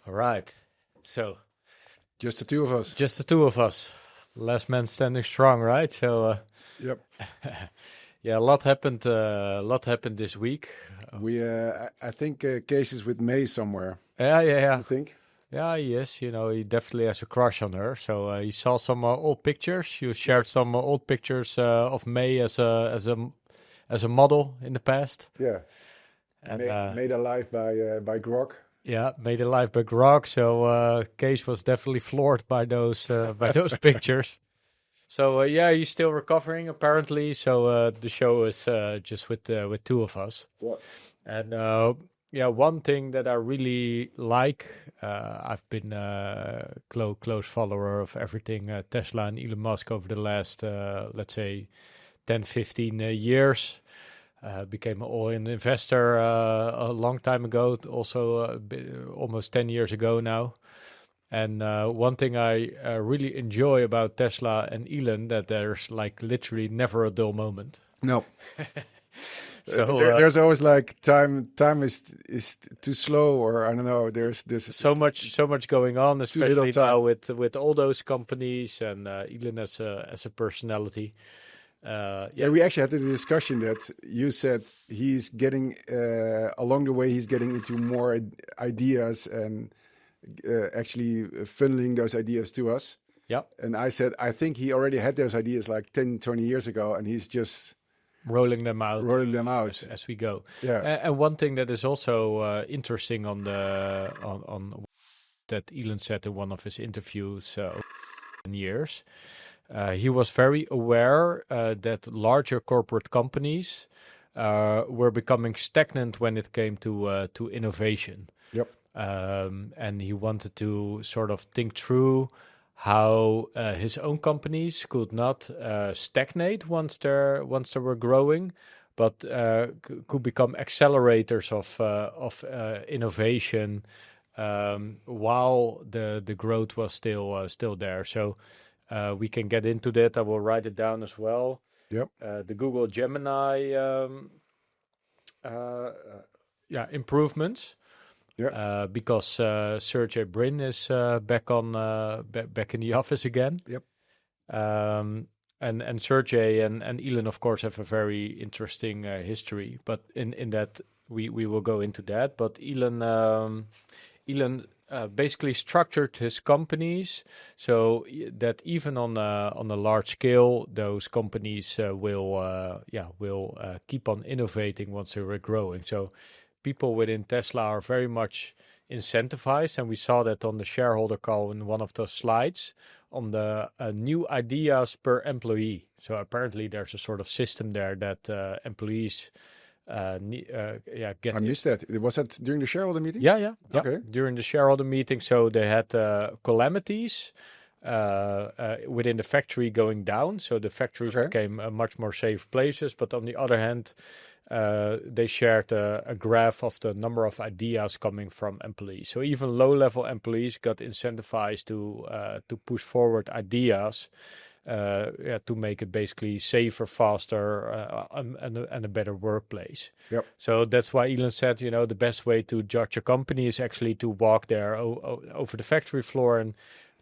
All right. So Just the two of us. just the two of us. Last man standing strong, right? So Yep. yeah, a lot happened. A lot happened this week. I think cases with May somewhere. Yeah. You think? Yeah, yes. He definitely has a crush on her. So he saw some old pictures. You shared some old pictures of May as a model in the past. Yeah. And Made alive by Grok. yeah, made alive by Grok. So Case was definitely floored by those pictures. So yeah, he's still recovering apparently. So the show is just with two of us. Yeah. And yeah, one thing that I really like, I've been a close follower of everything Tesla and Elon Musk over the last, let's say, 10, 15 years. Became an all-in investor a long time ago, also almost 10 years ago now. And one thing I really enjoy about Tesla and Elon, that there's like literally never a dull moment. No. So there's always like time is too slow, or I don't know. There's so much going on, especially now time. with all those companies and Elon as a personality. Yeah, we actually had the discussion that you said he's getting along the way. He's getting into more ideas and actually funneling those ideas to us. Yeah. And I said, I think he already had those ideas like 10, 20 years ago, and he's just rolling them out as we go. Yeah. And one thing that is also interesting on that Elon said in one of his interviews years. He was very aware that larger corporate companies were becoming stagnant when it came to innovation. Yep. And he wanted to sort of think through how his own companies could not stagnate once they were growing, but could become accelerators of innovation while the growth was still there. So. We can get into that. I will write it down as well. Yep. The Google Gemini, improvements. Yeah. Because Sergey Brin is back in the office again. Yep. And Sergey and Elon, of course, have a very interesting history. But in that we will go into that. But Elon. Basically structured his companies so that even on a large scale, those companies will keep on innovating once they were growing. So people within Tesla are very much incentivized, and we saw that on the shareholder call in one of those slides on the new ideas per employee. So apparently there's a sort of system there that employees. I missed that. Was that during the shareholder meeting? Yeah. Okay. During the shareholder meeting, so they had calamities within the factory going down. So the factories became much more safe places. But on the other hand, they shared a graph of the number of ideas coming from employees. So even low-level employees got incentivized to push forward ideas. To make it basically safer, faster, and a better workplace. Yep. So that's why Elon said, the best way to judge a company is actually to walk there over the factory floor and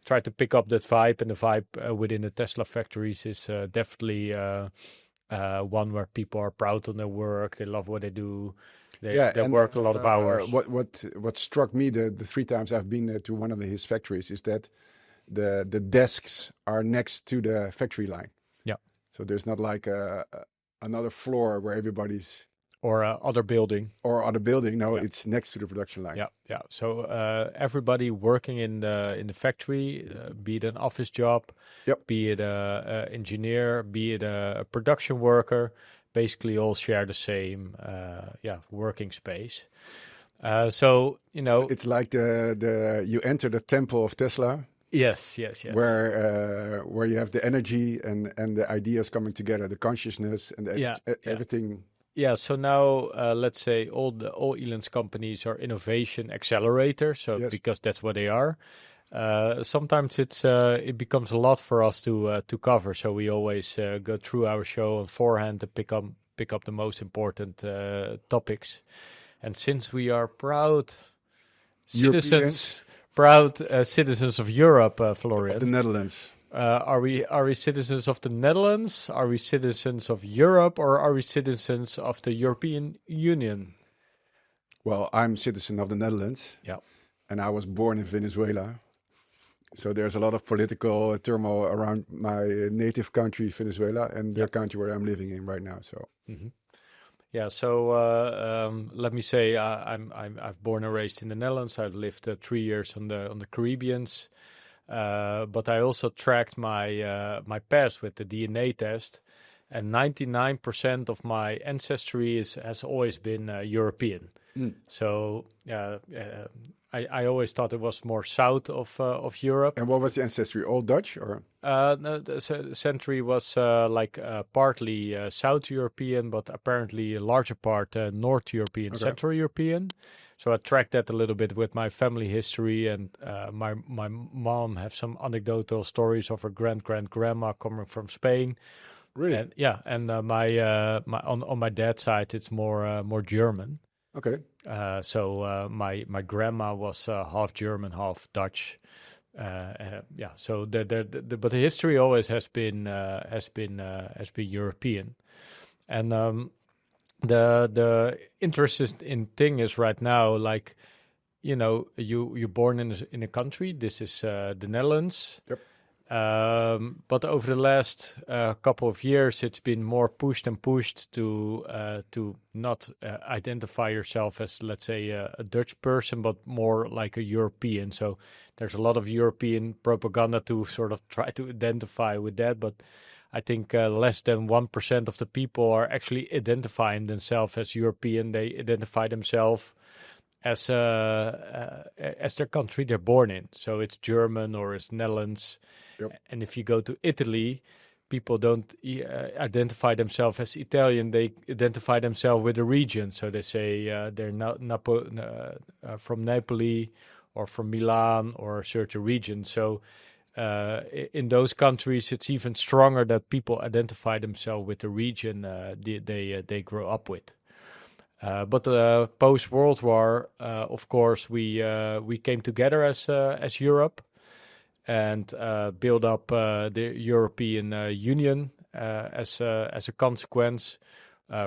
try to pick up that vibe. And the vibe within the Tesla factories is definitely one where people are proud on their work. They love what they do. They work a lot of hours. What struck me the 3 times I've been to one of his factories is that the desks are next to the factory line. Yeah. So there's not like another floor where everybody's or other building. No, it's next to the production line. Yeah. So everybody working in the factory, be it an office job, be it a engineer, be it a production worker, basically all share the same working space. So it's like the you enter the temple of Tesla. Yes. Where you have the energy and the ideas coming together, the consciousness and everything. Yeah. So now let's say all Elon's companies are innovation accelerators. So because that's what they are. Sometimes it becomes a lot for us to cover. So we always go through our show on forehand to pick up the most important topics. And since we are proud citizens proud citizens of Europe, Florian. Of the Netherlands. Are we citizens of the Netherlands? Are we citizens of Europe, or are we citizens of the European Union? Well, I'm citizen of the Netherlands. Yeah. And I was born in Venezuela. So there's a lot of political turmoil around my native country, Venezuela, and the country where I'm living in right now. So. Mm-hmm. Yeah, so let me say I've born and raised in the Netherlands. I've lived 3 years on the Caribbeans, but I also tracked my past with the DNA test, and 99% of my ancestry has always been European. So I always thought it was more south of Europe. And what was the ancestry? All Dutch or? No, the century was partly South European, but apparently a larger part North European, Central European. So I tracked that a little bit with my family history, and my mom have some anecdotal stories of her grandma coming from Spain. Really? And, yeah, and my on my dad's side it's more German. Okay. So my grandma was half German, half Dutch. Yeah. So but the history always has been European, and the interesting thing is right now, like, you know, you're born in a country. This is the Netherlands. Yep. But over the last couple of years, it's been more pushed to not identify yourself as, let's say, a Dutch person, but more like a European. So there's a lot of European propaganda to sort of try to identify with that. But I think less than 1% of the people are actually identifying themselves as European. They identify themselves as their country they're born in. So it's German or it's Netherlands. Yep. And if you go to Italy, people don't identify themselves as Italian. They identify themselves with a region. So they say they're from Napoli or from Milan or a certain region. So in those countries, it's even stronger that people identify themselves with the region they grow up with. But post World War, of course, we came together as Europe and build up the European Union as a consequence.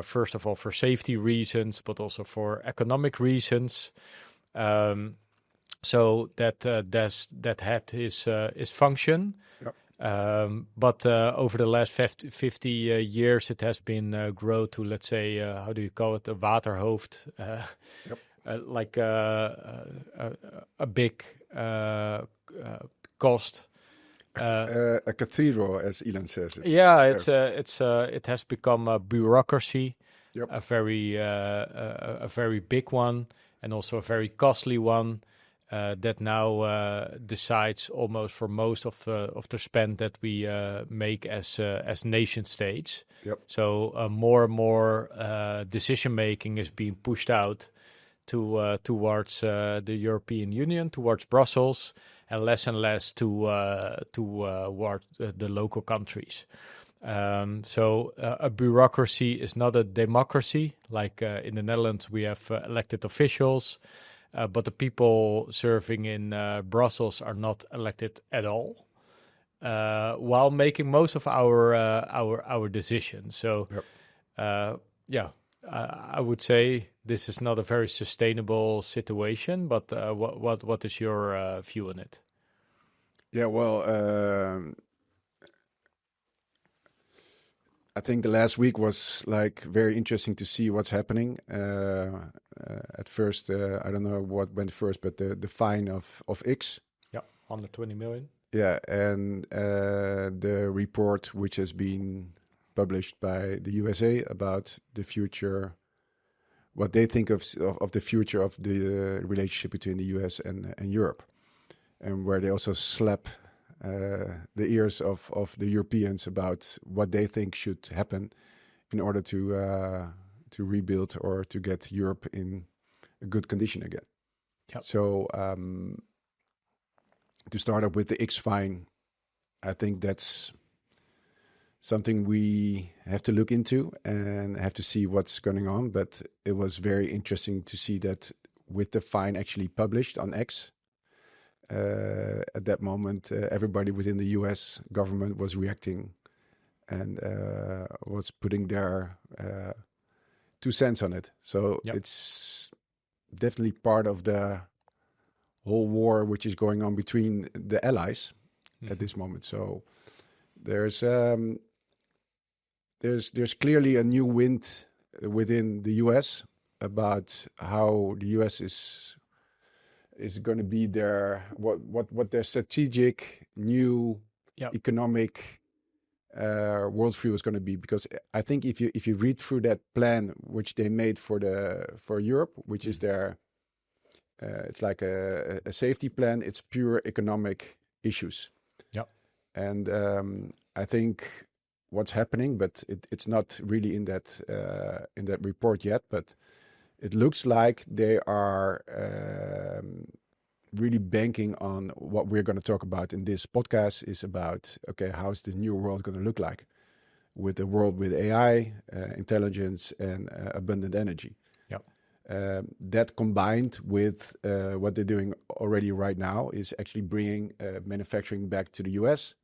First of all, for safety reasons, but also for economic reasons. So that had his function. Yep. But over the last 50 years, it has been grow to, let's say, how do you call it, a waterhoofd, like a big cost. A cathedral, as Elon says it. Yeah, it has become a bureaucracy, Yep. a very big one, and also a very costly one. That now decides almost for most of the spend that we make as nation states. Yep. So more and more decision making is being pushed out towards the European Union, towards Brussels, and less towards the local countries. So a bureaucracy is not a democracy. Like in the Netherlands, we have elected officials. But the people serving in Brussels are not elected at all, while making most of our decisions. So, Yep. I would say this is not a very sustainable situation. But what is your view on it? Yeah, well, I think the last week was like very interesting to see what's happening. At first, I don't know what went first, but the fine of X. Yeah, 120 million. Yeah, and the report which has been published by the USA about the future, what they think of the future of the relationship between the US and Europe, and where they also slap the ears of the Europeans about what they think should happen in order to rebuild or to get Europe in a good condition again. Yep. So to start up with the X fine, I think that's something we have to look into and have to see what's going on. But it was very interesting to see that with the fine actually published on X, at that moment, everybody within the U.S. government was reacting and was putting their 2 cents on it. So it's definitely part of the whole war which is going on between the allies at this moment. So there's clearly a new wind within the U.S. about how the U.S. is going to be their what their strategic new economic worldview is going to be. Because I think if you read through that plan which they made for Europe, which is their it's like a safety plan. It's pure economic issues. Yeah, and I think what's happening, but it's not really in that report yet. But it looks like they are really banking on what we're going to talk about in this podcast. Is about, okay, how's the new world going to look like, with a world with AI, intelligence, and abundant energy. That combined with what they're doing already right now is actually bringing manufacturing back to the US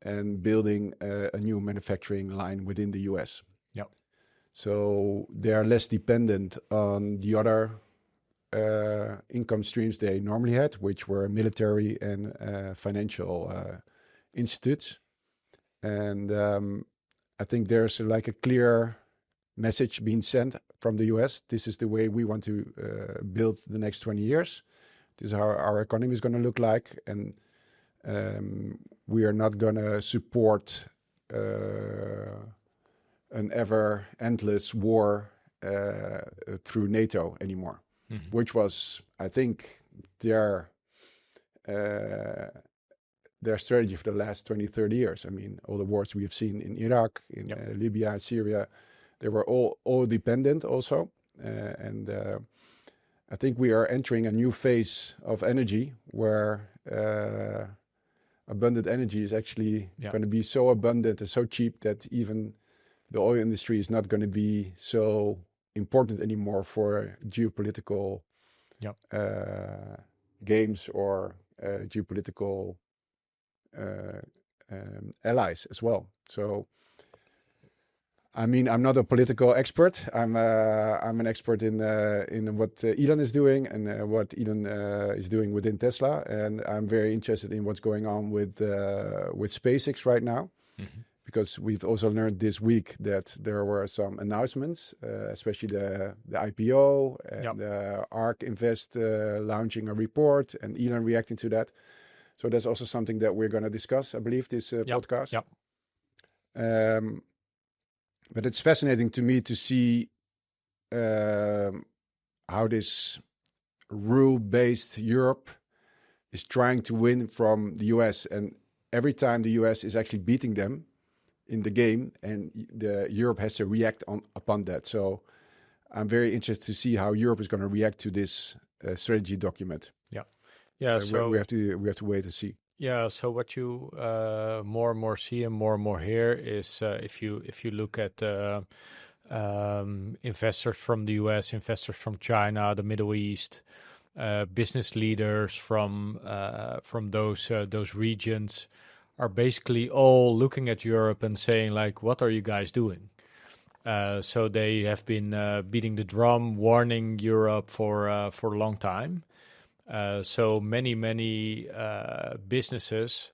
and building a new manufacturing line within the US. So they are less dependent on the other income streams they normally had, which were military and financial institutes. And I think there's like a clear message being sent from the US. This is the way we want to build the next 20 years. This is how our economy is going to look like. And we are not going to support an ever endless war through NATO anymore, which was, I think, their strategy for the last 20, 30 years. I mean, all the wars we have seen in Iraq, in Libya, Syria, they were all dependent also. And I think we are entering a new phase of energy where abundant energy is actually going to be so abundant and so cheap that even the oil industry is not going to be so important anymore for geopolitical games or geopolitical allies as well. So, I mean, I'm not a political expert. I'm an expert in what Elon is doing and what Elon is doing within Tesla, and I'm very interested in what's going on with SpaceX right now, because we've also learned this week that there were some announcements, especially the IPO and ARK Invest launching a report, and Elon reacting to that. So that's also something that we're going to discuss, I believe, this podcast. But it's fascinating to me to see how this rule-based Europe is trying to win from the US. And every time the US is actually beating them in the game, and Europe has to react upon that. So I'm very interested to see how Europe is going to react to this strategy document. So we have to wait to see. Yeah, so what you more and more see and more hear is if you look at investors from the US, investors from China, the Middle East, business leaders from those regions are basically all looking at Europe and saying, like, what are you guys doing? So they have been beating the drum, warning Europe for a long time. So many businesses,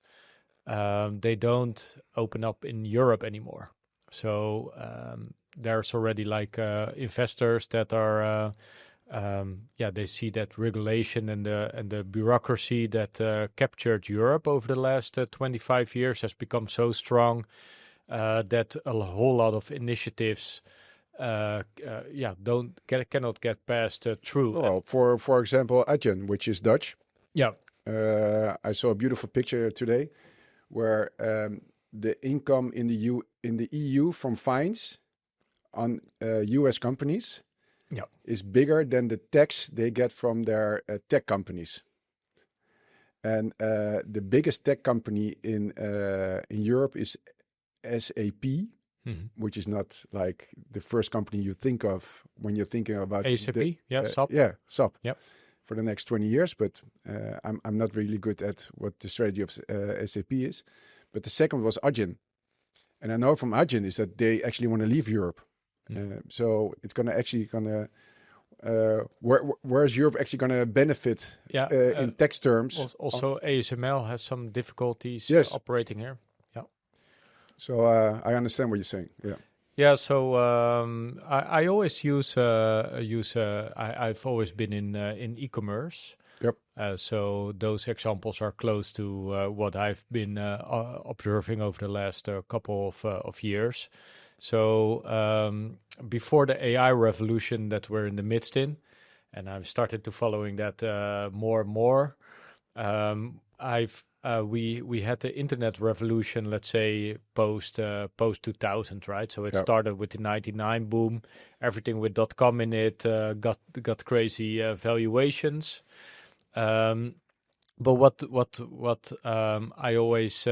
they don't open up in Europe anymore. So there's already like investors that are, they see that regulation and the bureaucracy that captured Europe over the last 25 years has become so strong that a whole lot of initiatives cannot get passed through. Well, for example, Adyen, which is Dutch. I saw a beautiful picture today where the income in the EU from fines on US companies is bigger than the tax they get from their tech companies. And the biggest tech company in Europe is SAP. Which is not like the first company you think of when you're thinking about SAP, SAP. SAP. for the next 20 years, but I'm not really good at what the strategy of SAP is. But the second was Adyen. And I know from Adyen is that they actually want to leave Europe. So it's where is Europe actually going to benefit in tax terms? Also, ASML has some difficulties operating here. Yeah. So I understand what you're saying. Yeah. Yeah. So I always I've always been in e-commerce. Yep. So those examples are close to what I've been observing over the last couple of years. So before the AI revolution that we're in the midst in, and I've started to following that more and more, we had the internet revolution, let's say post 2000, right? So it started with the 99 boom, everything with .com in it got crazy valuations. But what I always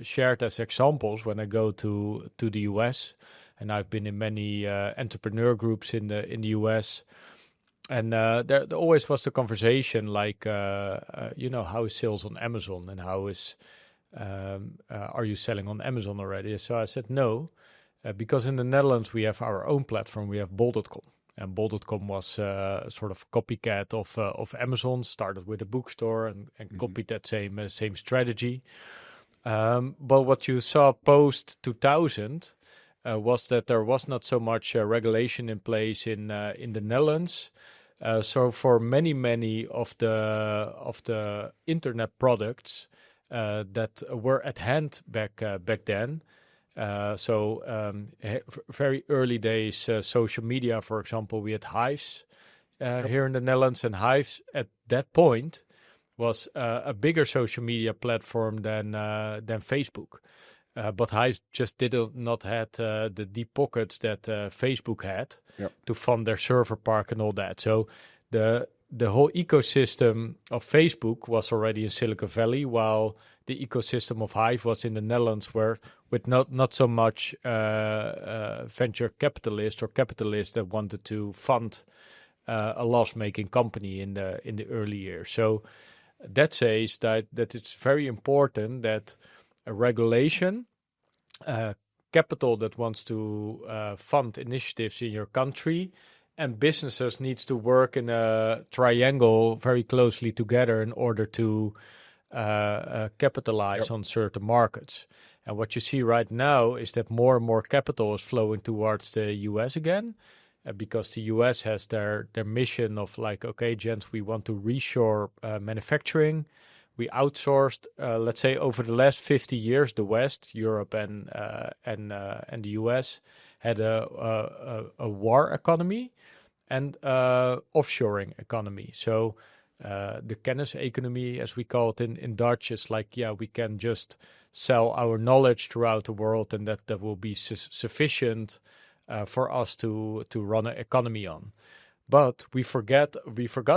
shared as examples when I go to the US, and I've been in many entrepreneur groups in the US, and there always was the conversation like, how is sales on Amazon, and how is are you selling on Amazon already? So I said no, because in the Netherlands we have our own platform, we have bol.com. And bol.com was sort of copycat of Amazon, started with a bookstore and copied that same strategy. But what you saw post 2000 was that there was not so much regulation in place in the Netherlands. So for many of the internet products that were at hand back then. Very early days, social media, for example, we had Hives here in the Netherlands, and Hives at that point was a bigger social media platform than Facebook. But Hives just did not had the deep pockets that Facebook had to fund their server park and all that. So the whole ecosystem of Facebook was already in Silicon Valley, while the ecosystem of Hive was in the Netherlands, where with not so much venture capitalists or capitalists that wanted to fund a loss-making company in the early years. So that says that it's very important that a regulation, capital that wants to fund initiatives in your country, and businesses needs to work in a triangle very closely together in order to capitalize on certain markets. And what you see right now is that more and more capital is flowing towards the US again, because the US has their mission of like, okay, gents, we want to reshore manufacturing. We outsourced, let's say, over the last 50 years, the West, Europe, and the US had a war economy and offshoring economy. So the kenniseconomy, as we call it in Dutch, is like, we can just sell our knowledge throughout the world, and that will be sufficient for us to run an economy on. But we forgot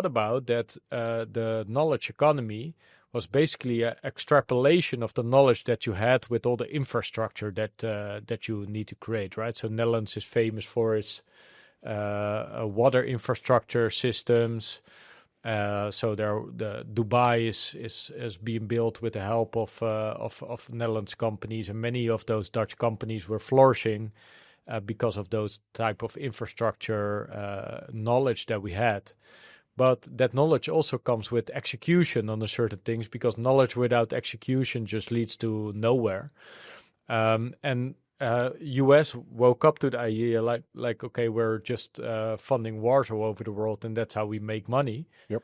about that. The knowledge economy was basically an extrapolation of the knowledge that you had with all the infrastructure that you need to create, right? So Netherlands is famous for its water infrastructure systems. So the Dubai is being built with the help of Netherlands companies, and many of those Dutch companies were flourishing because of those type of infrastructure knowledge that we had. But that knowledge also comes with execution on the certain things, because knowledge without execution just leads to nowhere. And US woke up to the idea like okay, we're just funding wars all over the world, and that's how we make money. Yep.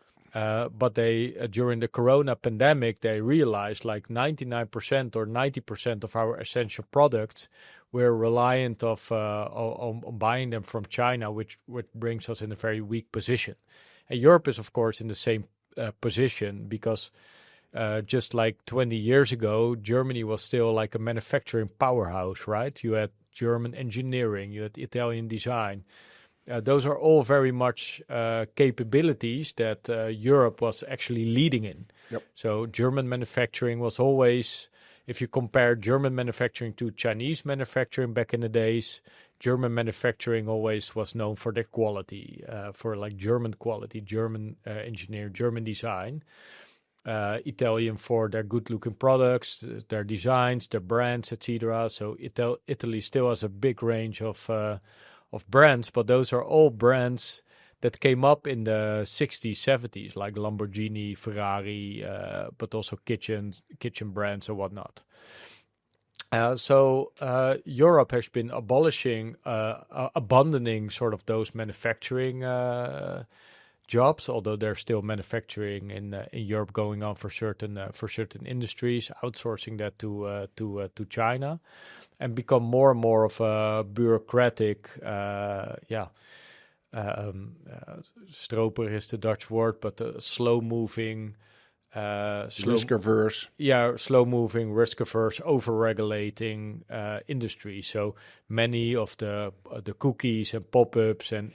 But they during the Corona pandemic, they realized like 99% or 90% of our essential products, we're reliant on buying them from China, which brings us in a very weak position. And Europe is, of course, in the same position, because just like 20 years ago, Germany was still like a manufacturing powerhouse, right? You had German engineering, you had Italian design. Those are all very much capabilities that Europe was actually leading in. Yep. So German manufacturing was always, if you compare German manufacturing to Chinese manufacturing back in the days, German manufacturing always was known for their quality, for like German quality, German engineer, German design. Italian for their good-looking products, their designs, their brands, etc. So Italy still has a big range of brands, but those are all brands that came up in the 60s, 70s, like Lamborghini, Ferrari, but also kitchen brands or whatnot. So Europe has been abandoning sort of those manufacturing jobs, although there's still manufacturing in Europe going on for certain industries, outsourcing that to China, and become more and more of a bureaucratic, stroper is the Dutch word, but slow-moving, risk-averse. Yeah, slow-moving, risk-averse, over-regulating industry. So many of the cookies and pop-ups and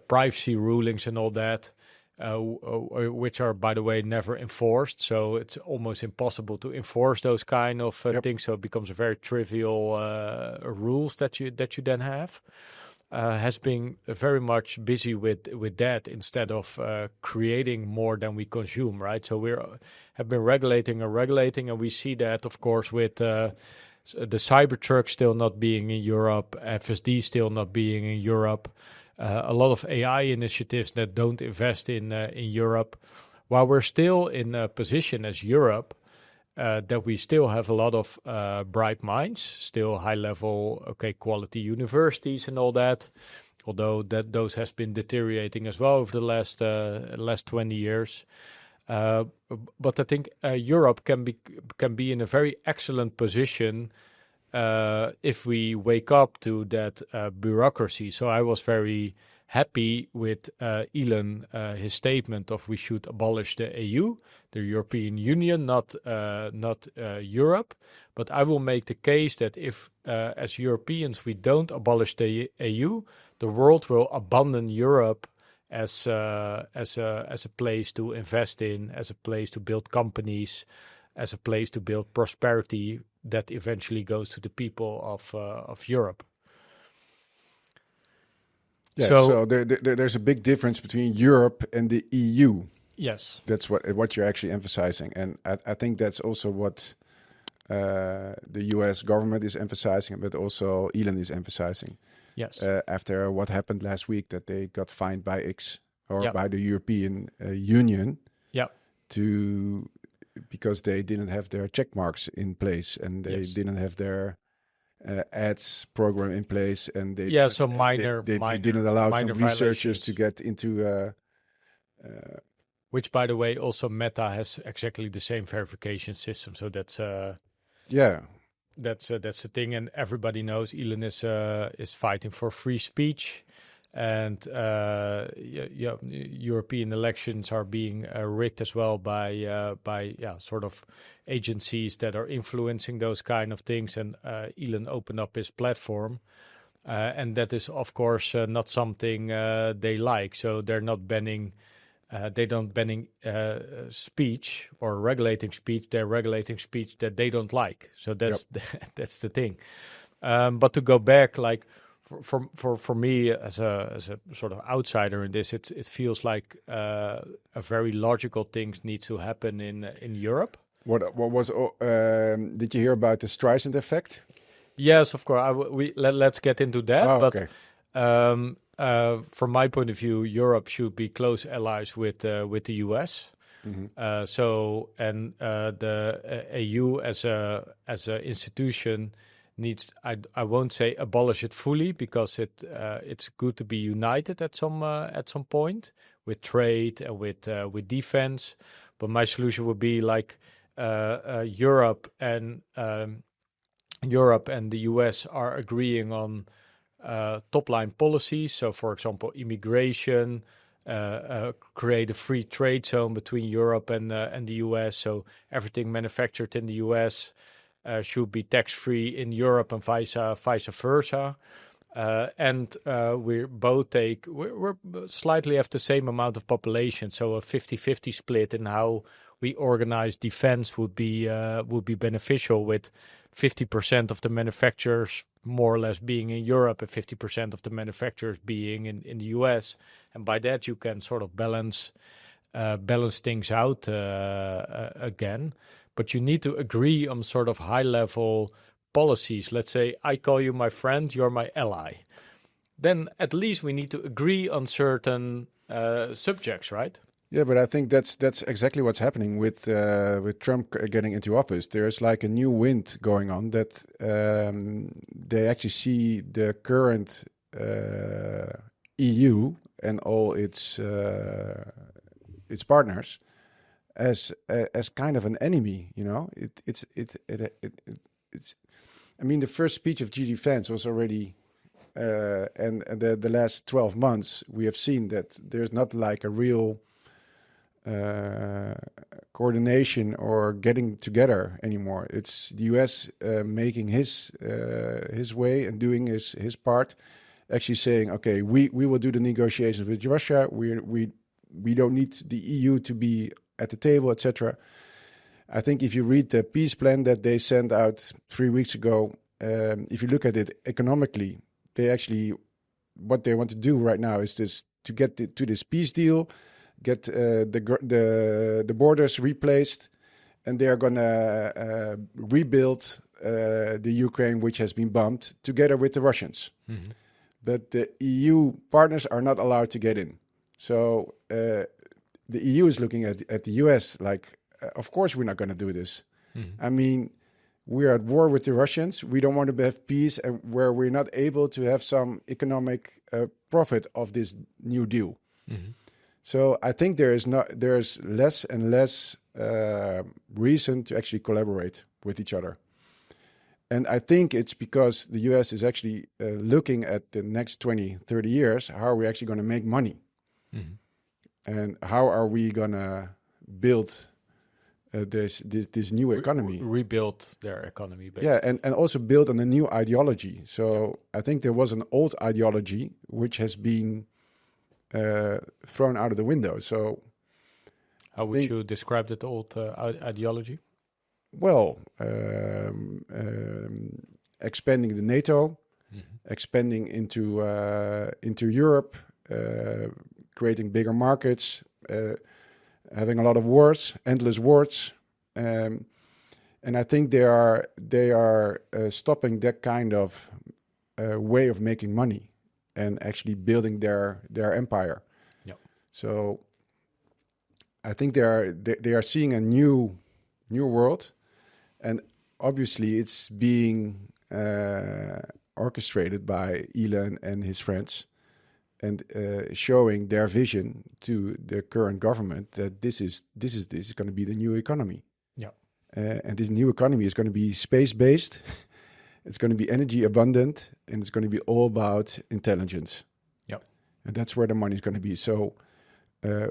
privacy rulings and all that, which are, by the way, never enforced. So it's almost impossible to enforce those kind of things. So it becomes a very trivial rules that you then have. Has been very much busy with that instead of creating more than we consume, right? So have been regulating, and we see that, of course, with the Cybertruck still not being in Europe, FSD still not being in Europe, a lot of AI initiatives that don't invest in Europe, while we're still in a position as Europe that we still have a lot of bright minds, still high level, quality universities and all that, although those has been deteriorating as well over the last 20 years. But I think Europe can be in a very excellent position if we wake up to that bureaucracy. So I was very happy with Elon, his statement of we should abolish the EU, the European Union, not Europe. But I will make the case that if, as Europeans, we don't abolish the EU, the world will abandon Europe as a place to invest in, as a place to build companies, as a place to build prosperity that eventually goes to the people of Europe. Yeah, so there's a big difference between Europe and the EU. Yes. That's what you're actually emphasizing. And I think that's also what the US government is emphasizing, but also Elon is emphasizing. Yes. After what happened last week, that they got fined by by the European Union. Yeah. Because they didn't have their check marks in place and they didn't have their ads program in place, and they didn't allow some researchers to get into which, by the way, also Meta has exactly the same verification system. So that's that's the thing, and everybody knows Elon is fighting for free speech, and European elections are being rigged as well by sort of agencies that are influencing those kind of things. And Elon opened up his platform, and that is, of course, not something they like. So they're not banning. They don't banning speech or regulating speech. They're regulating speech that they don't like. So that's that's the thing. But to go back, like for me as a sort of outsider in this, it feels like a very logical thing needs to happen in Europe. What was? Did you hear about the Streisand effect? Yes, of course. Let's get into that. Okay. From my point of view, Europe should be close allies with the US. Mm-hmm. The EU as a institution needs. I won't say abolish it fully, because it's good to be united at some point with trade and with defense. But my solution would be like Europe and the US are agreeing on top-line policies. So, for example, immigration, create a free trade zone between Europe and the US. So everything manufactured in the US should be tax-free in Europe and vice versa. We're slightly have the same amount of population, so a 50-50 split in how we organize defense would be beneficial, with 50% of the manufacturers more or less being in Europe and 50% of the manufacturers being in the US, and by that you can sort of balance things out again. But you need to agree on sort of high level policies. Let's say I call you my friend, you're my ally. Then at least we need to agree on certain subjects, right? Yeah, but I think that's exactly what's happening with Trump getting into office. There's like a new wind going on that they actually see the current EU and all its partners as kind of an enemy. You know, it's. I mean, the first speech of GD Vance was already. And the last 12 months, we have seen that there's not like a real coordination or getting together anymore. It's the US making his way and doing his part, actually saying, okay, we will do the negotiations with Russia. We don't need the EU to be at the table, etc. I think if you read the peace plan that they sent out 3 weeks ago, if you look at it economically, they actually, what they want to do right now is this: to get to this peace deal, get the borders replaced, and they are gonna rebuild the Ukraine, which has been bombed, together with the Russians. Mm-hmm. But the EU partners are not allowed to get in. So the EU is looking at the US like, of course we're not going to do this. Mm-hmm. I mean, we're at war with the Russians. We don't want to have peace, and where we're not able to have some economic profit of this new deal. Mm-hmm. So I think there's less and less reason to actually collaborate with each other. And I think it's because the US is actually looking at the next 20, 30 years. How are we actually going to make money? Mm-hmm. And how are we going to build this new economy? Rebuild their economy, basically. Yeah, and also build on a new ideology. So I think there was an old ideology which has been thrown out of the window. So how would you describe that old ideology? Well, expanding the NATO, mm-hmm. expanding into Europe, creating bigger markets, having a lot of wars, endless wars, and I think they are stopping that kind of way of making money and actually building their empire. Yep. So I think they are seeing a new world, and obviously it's being orchestrated by Elon and his friends, and showing their vision to the current government that this is going to be the new economy. Yeah. And this new economy is going to be space-based. It's going to be energy abundant, and it's going to be all about intelligence. Yeah. And that's where the money is going to be. So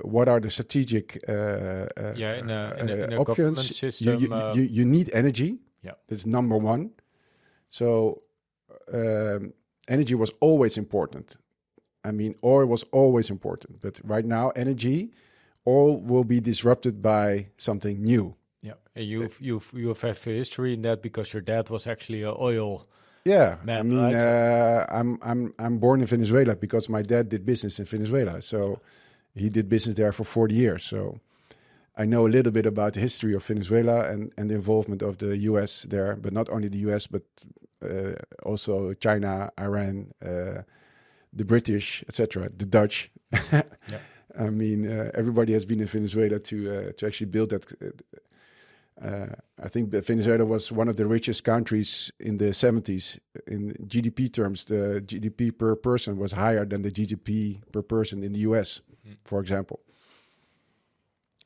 what are the strategic in a options? System, you need energy. Yeah. That's number one. So energy was always important. I mean, oil was always important, but right now, oil will be disrupted by something new. Yeah, and you've had history in that because your dad was actually an oil. Yeah, man, I mean, right? I'm born in Venezuela because my dad did business in Venezuela, so he did business there for 40 years. So I know a little bit about the history of Venezuela and the involvement of the U.S. there, but not only the U.S. but also China, Iran. The British, etc., the Dutch. Yeah. I mean, everybody has been in Venezuela to actually build that. I think that Venezuela was one of the richest countries in the 70s. In GDP terms, the GDP per person was higher than the GDP per person in the US, for example.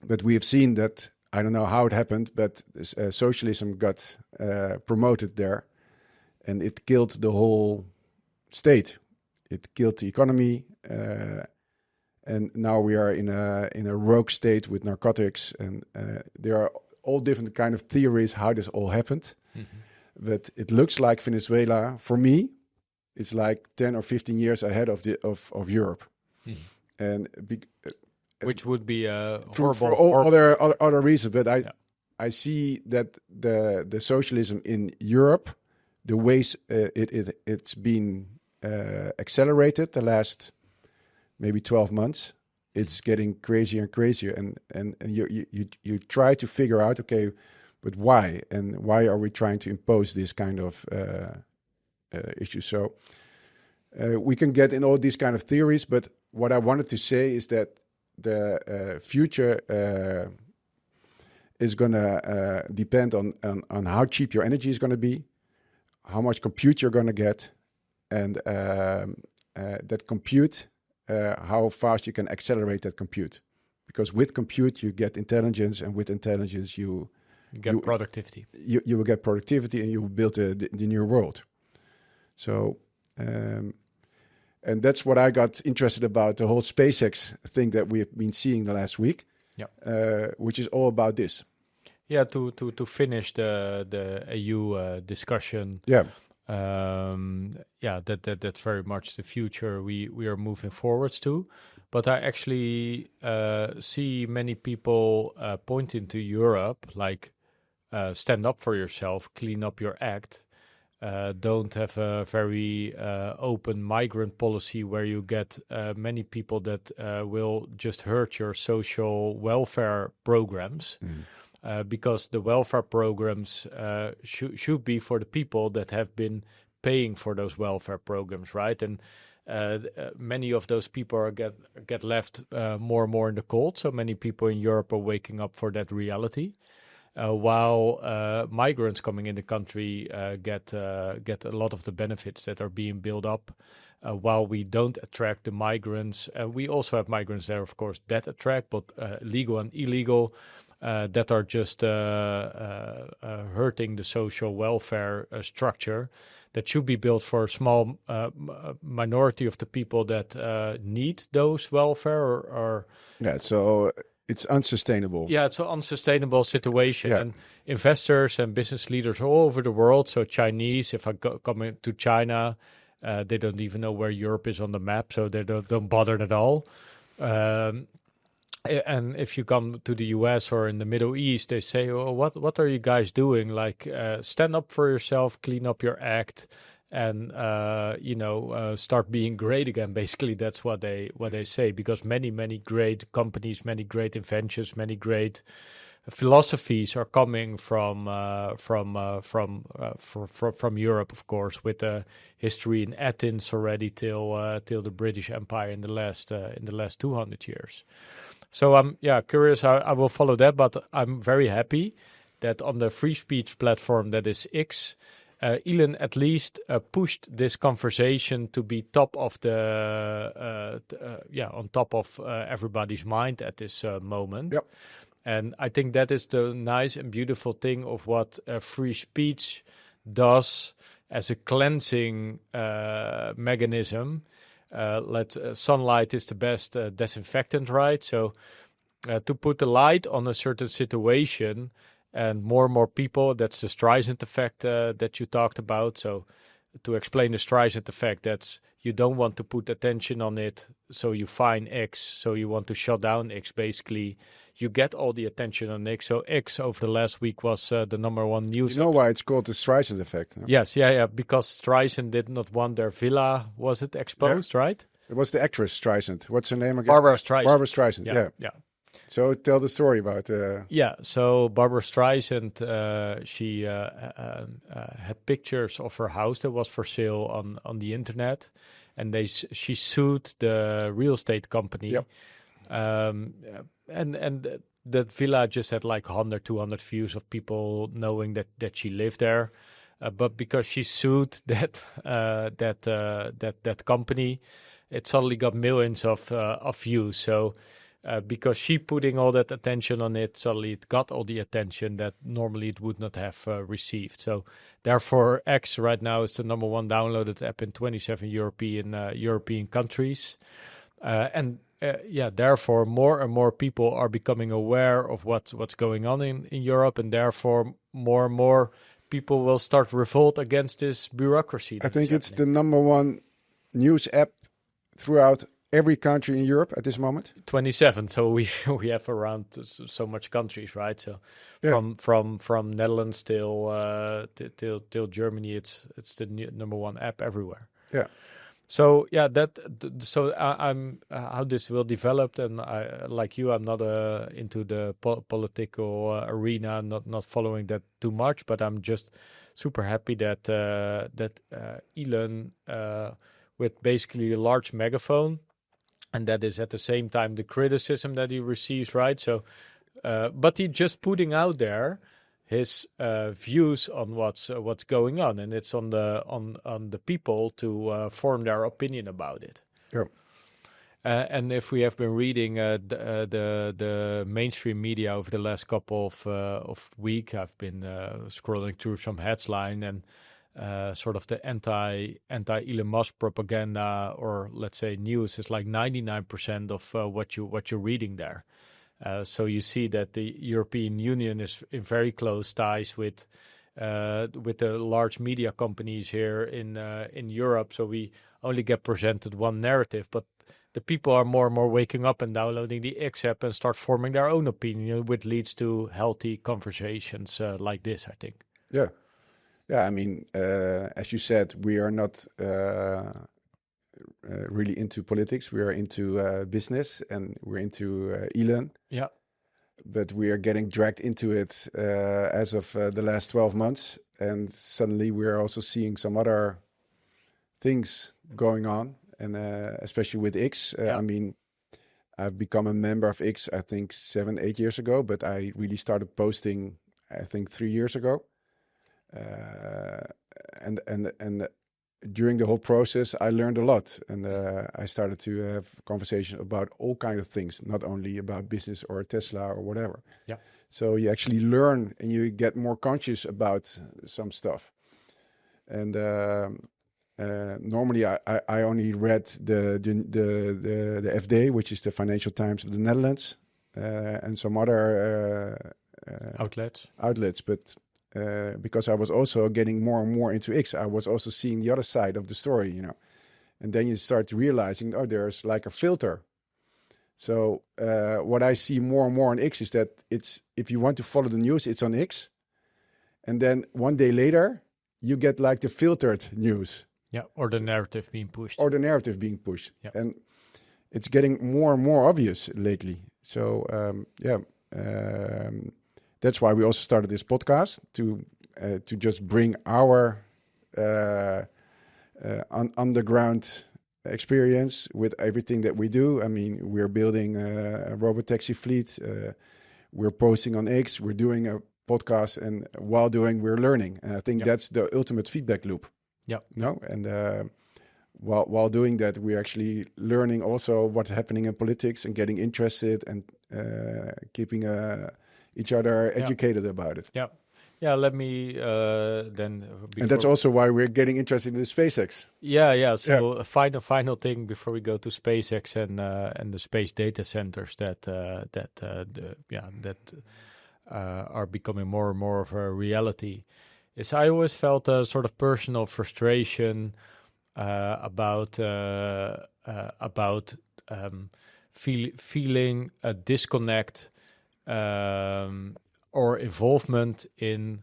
But we have seen that, I don't know how it happened, but socialism got promoted there, and it killed the whole state. It killed the economy, and now we are in a rogue state with narcotics, and there are all different kind of theories how this all happened. Mm-hmm. But it looks like Venezuela, for me, is like 10 or 15 years ahead of Europe. Mm-hmm. And which would be for horrible. all other reasons. But I see that the socialism in Europe, the ways it's been accelerated the last maybe 12 months, it's getting crazier and crazier, and you try to figure out, okay, but why, and why are we trying to impose this kind of issue? So we can get in all these kind of theories, but what I wanted to say is that the future is going to depend on how cheap your energy is going to be, how much compute you're going to get, and that compute, how fast you can accelerate that compute. Because with compute, you get intelligence, and with intelligence, you get productivity. You will get productivity, and you will build the new world. So, and that's what I got interested about, the whole SpaceX thing that we have been seeing the last week, which is all about this. Yeah, to finish the EU discussion. Yeah. That's very much the future we are moving forwards to. But I actually see many people pointing to Europe, like stand up for yourself, clean up your act. Don't have a very open migrant policy where you get many people that will just hurt your social welfare programs. Because the welfare programs should be for the people that have been paying for those welfare programs, right? And many of those people are get left more and more in the cold. So many people in Europe are waking up for that reality, while migrants coming in the country get a lot of the benefits that are being built up. While we don't attract the migrants, we also have migrants there, of course, that attract, but legal and illegal. That are just hurting the social welfare structure that should be built for a small minority of the people that need those welfare so it's unsustainable. Yeah, it's an unsustainable situation. And investors and business leaders all over the world, so Chinese, if I come into China, they don't even know where Europe is on the map, so they don't bother at all. And if you come to the US or in the Middle East, they say, "Oh, what are you guys doing? Like, stand up for yourself, clean up your act, and start being great again." Basically, that's what they say, because many great companies, many great inventions, many great philosophies are coming from Europe, of course, with the history in Athens already till the British Empire in the last 200 years. So I'm curious. I will follow that, but I'm very happy that on the free speech platform that is X, Elon at least pushed this conversation to be top of on top of everybody's mind at this moment. Yep. And I think that is the nice and beautiful thing of what free speech does as a cleansing mechanism. Sunlight is the best disinfectant, right? So to put the light on a certain situation, and more people, that's the Streisand effect that you talked about. So to explain the Streisand effect, that's you don't want to put attention on it, so you find X, so you want to shut down X. Basically, you get all the attention on X. So X over the last week was the #1 news. You know why it's called the Streisand effect? No? Yes, because Streisand did not want their villa, was it, exposed, right? It was the actress Streisand. What's her name again? Barbara Streisand. Barbara Streisand, yeah. So tell the story about... so Barbara Streisand, she had pictures of her house that was for sale on the internet, and she sued the real estate company. Yep. And that villa just had like 100, 200 views of people knowing that she lived there. But because she sued that company, it suddenly got millions of views. So because she putting all that attention on it, suddenly it got all the attention that normally it would not have received. So therefore, X right now is the #1 downloaded app in 27 European countries, therefore more and more people are becoming aware of what's going on in Europe, and therefore more and more people will start revolt against this bureaucracy. I think it's the #1 news app throughout every country in Europe at this moment? 27. So we we have around so much countries, right? So from Netherlands till Germany, it's the number one app everywhere. Yeah. So yeah, so I'm how this will develop, and like you, I'm not into the political arena, not following that too much, but I'm just super happy that Elon, with basically a large megaphone, and that is at the same time the criticism that he receives, right? So, but he just putting out there his views on what's going on, and it's on the people to form their opinion about it. Yeah. And if we have been reading the mainstream media over the last couple of weeks, I've been scrolling through some headline and sort of the anti Elon Musk propaganda, or let's say news, is like 99% of what you're reading there. So you see that the European Union is in very close ties with the large media companies here in Europe. So we only get presented one narrative, but the people are more and more waking up and downloading the X app and start forming their own opinion, which leads to healthy conversations like this, I think. Yeah. Yeah, I mean, as you said, we are not really into politics. We are into business, and we're into Elon. Yeah. But we are getting dragged into it as of the last 12 months. And suddenly we are also seeing some other things going on, and especially with X. I mean, I've become a member of X, I think 7-8 years ago, but I really started posting, I think 3 years ago. And during the whole process, I learned a lot, and I started to have conversations about all kinds of things, not only about business or Tesla or whatever. Yeah. So you actually learn and you get more conscious about some stuff. And normally, I only read the FD, which is the Financial Times of the Netherlands, and some other outlets, but. Because I was also getting more and more into X, I was also seeing the other side of the story, you know. And then you start realizing, oh, there's like a filter. So what I see more and more on X is that it's, if you want to follow the news, it's on X. And then one day later, you get like the filtered news. Yeah, or the narrative being pushed. Yeah. And it's getting more and more obvious lately. So, that's why we also started this podcast to just bring our underground experience with everything that we do. I mean, we're building a robotaxi fleet. We're posting on X. We're doing a podcast, and while doing, we're learning. And I think that's the ultimate feedback loop. Yeah. No, and while doing that, we're actually learning also what's happening in politics and getting interested and keeping each other educated about it. Yeah. Yeah, let me then... And that's also why we're getting interested in the SpaceX. Yeah. So a final thing before we go to SpaceX and the space data centers that are becoming more and more of a reality is I always felt a sort of personal frustration about feeling a disconnect or involvement in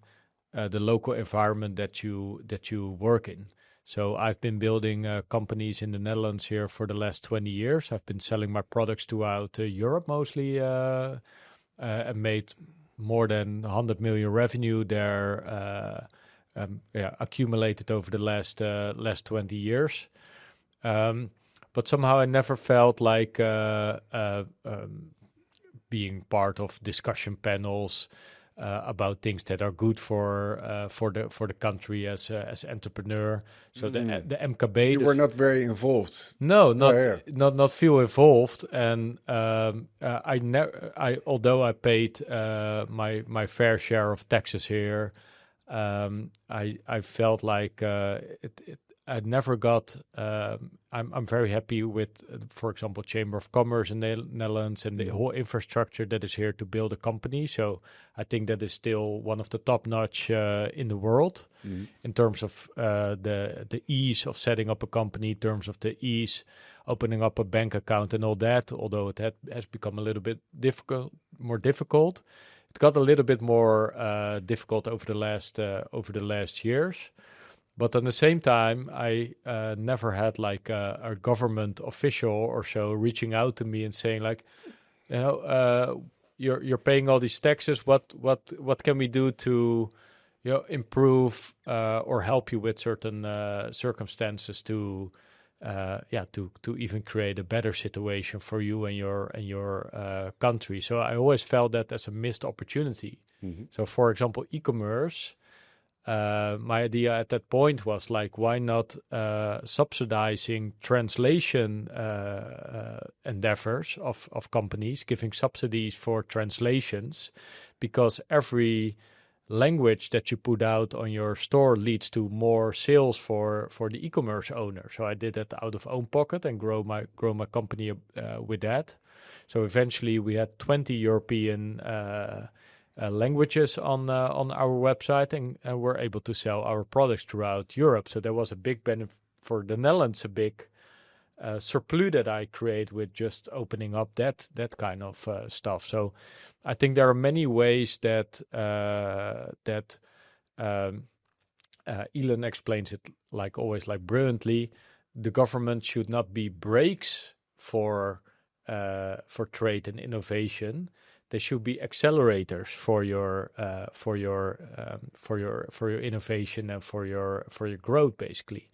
the local environment that you work in. So I've been building companies in the Netherlands here for the last 20 years. I've been selling my products throughout Europe mostly, and made more than 100 million revenue there, accumulated over the last 20 years. But somehow I never felt like being part of discussion panels about things that are good for the country as entrepreneur. So the MKB. You were not very involved. No, not feel involved. And although I paid my fair share of taxes here, I felt like never got. I'm very happy with, for example, Chamber of Commerce in the Netherlands and the whole infrastructure that is here to build a company. So I think that is still one of the top notch in the world in terms of the ease of setting up a company, in terms of the ease opening up a bank account and all that. Although it has become a little bit more difficult. It got a little bit more difficult over the last years. But at the same time, I never had like a government official or so reaching out to me and saying like, you're paying all these taxes. What can we do to, improve or help you with certain circumstances to even create a better situation for you and your country. So I always felt that as a missed opportunity. So, for example, e-commerce. My idea at that point was like, why not subsidizing translation endeavors of companies, giving subsidies for translations, because every language that you put out on your store leads to more sales for the e-commerce owner. So I did that out of own pocket and grow my company with that. So eventually we had 20 European languages on our website, and we're able to sell our products throughout Europe. So there was a big benefit for the Netherlands, a big surplus that I create with just opening up that kind of stuff. So I think there are many ways that Elon explains it like always, like brilliantly. The government should not be brakes for trade and innovation. They should be accelerators for your innovation and for your growth, basically.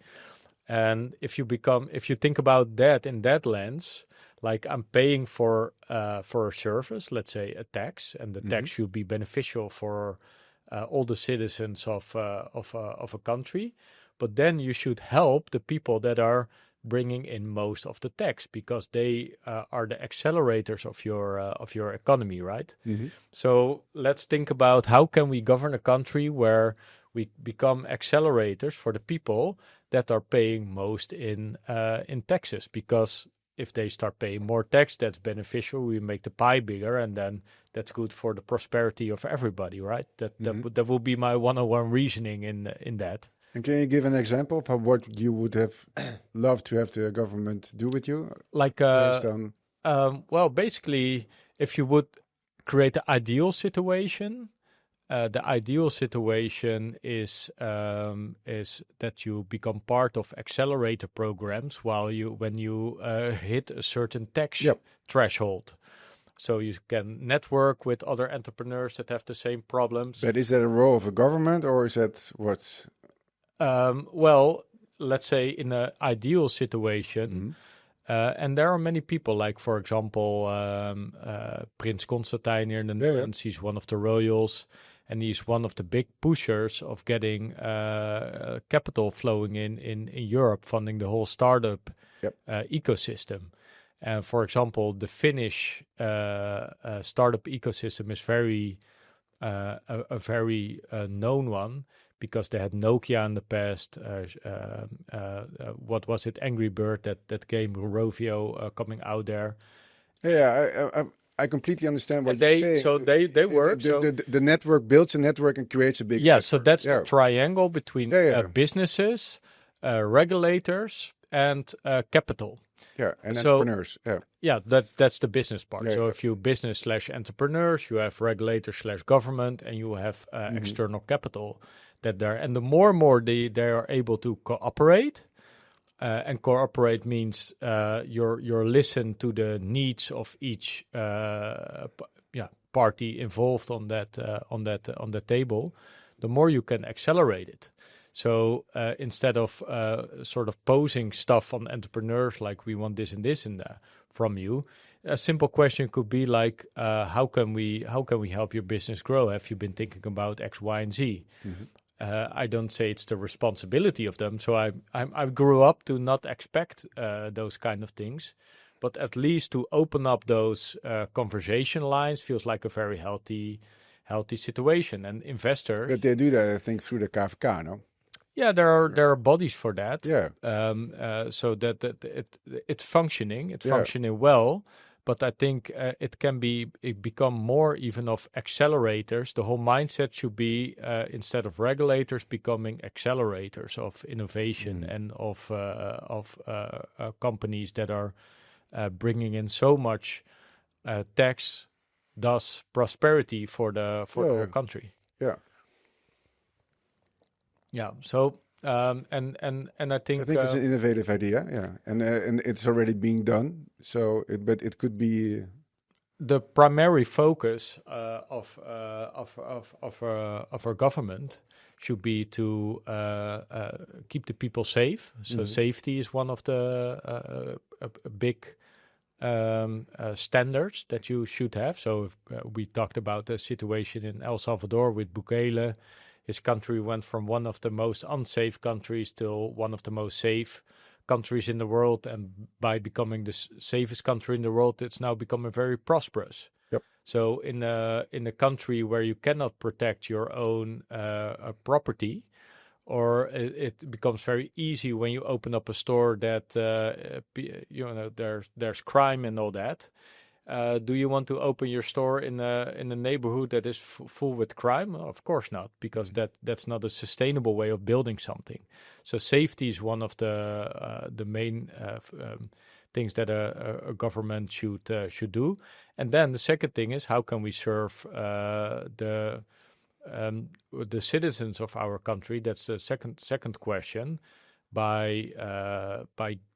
And if you think about that in that lens, like I'm paying for a service, let's say a tax, and the tax should be beneficial for all the citizens of a country, but then you should help the people that are bringing in most of the tax, because they are the accelerators of your economy, right? So let's think about how can we govern a country where we become accelerators for the people that are paying most in taxes, because if they start paying more tax, that's beneficial. We make the pie bigger, and then that's good for the prosperity of everybody, right? That will be my one-on-one reasoning in that. And can you give an example of what you would have loved to have the government do with you? Like, well, basically, if you would create the ideal situation, the ideal situation is that you become part of accelerator programs when you hit a certain tax threshold. So you can network with other entrepreneurs that have the same problems. But is that a role of a government, or is that what? Well, let's say in an ideal situation, and there are many people, like, for example, Prince Constantijn here in the Netherlands, he's one of the royals, and he's one of the big pushers of getting capital flowing in Europe, funding the whole startup ecosystem. And for example, the Finnish startup ecosystem is a very known one, because they had Nokia in the past. What was it? Angry Bird, that game, Rovio, coming out there. Yeah, I completely understand what you're saying. So they work. The network builds a network and creates a big network. So that's the triangle between businesses, regulators, and capital. Yeah, and entrepreneurs. That's the business part. Yeah, so if you business/entrepreneurs, you have regulators/government, and you have external capital that there. And the more and more they are able to cooperate, and cooperate means you're listen to the needs of each party involved on that table, the more you can accelerate it. So instead of sort of posing stuff on entrepreneurs like we want this and this from you, a simple question could be like, how can we help your business grow? Have you been thinking about X, Y, and Z? I don't say it's the responsibility of them. So I grew up to not expect those kind of things, but at least to open up those conversation lines feels like a very healthy situation. And investors, but they do that, I think, through the KVK, no? Yeah, there are bodies for that. Yeah. So that it's functioning. It's Yeah. functioning well. But I think it become more even of accelerators. The whole mindset should be instead of regulators becoming accelerators of innovation and of companies that are bringing in so much tax, thus prosperity for their country. Yeah. Yeah. So and I think it's an innovative idea. Yeah, and it's already being done. So, but it could be the primary focus of our government should be to keep the people safe. So safety is one of the big standards that you should have. So we talked about the situation in El Salvador with Bukele. His country went from one of the most unsafe countries to one of the most safe countries in the world, and by becoming the safest country in the world, it's now becoming very prosperous. Yep. So in a country where you cannot protect your own property, or it becomes very easy when you open up a store that there's crime and all that. Do you want to open your store in a neighborhood that is full with crime? Of course not, because that's not a sustainable way of building something. So safety is one of the main things that a government should do. And then the second thing is, how can we serve the citizens of our country? That's the second question. By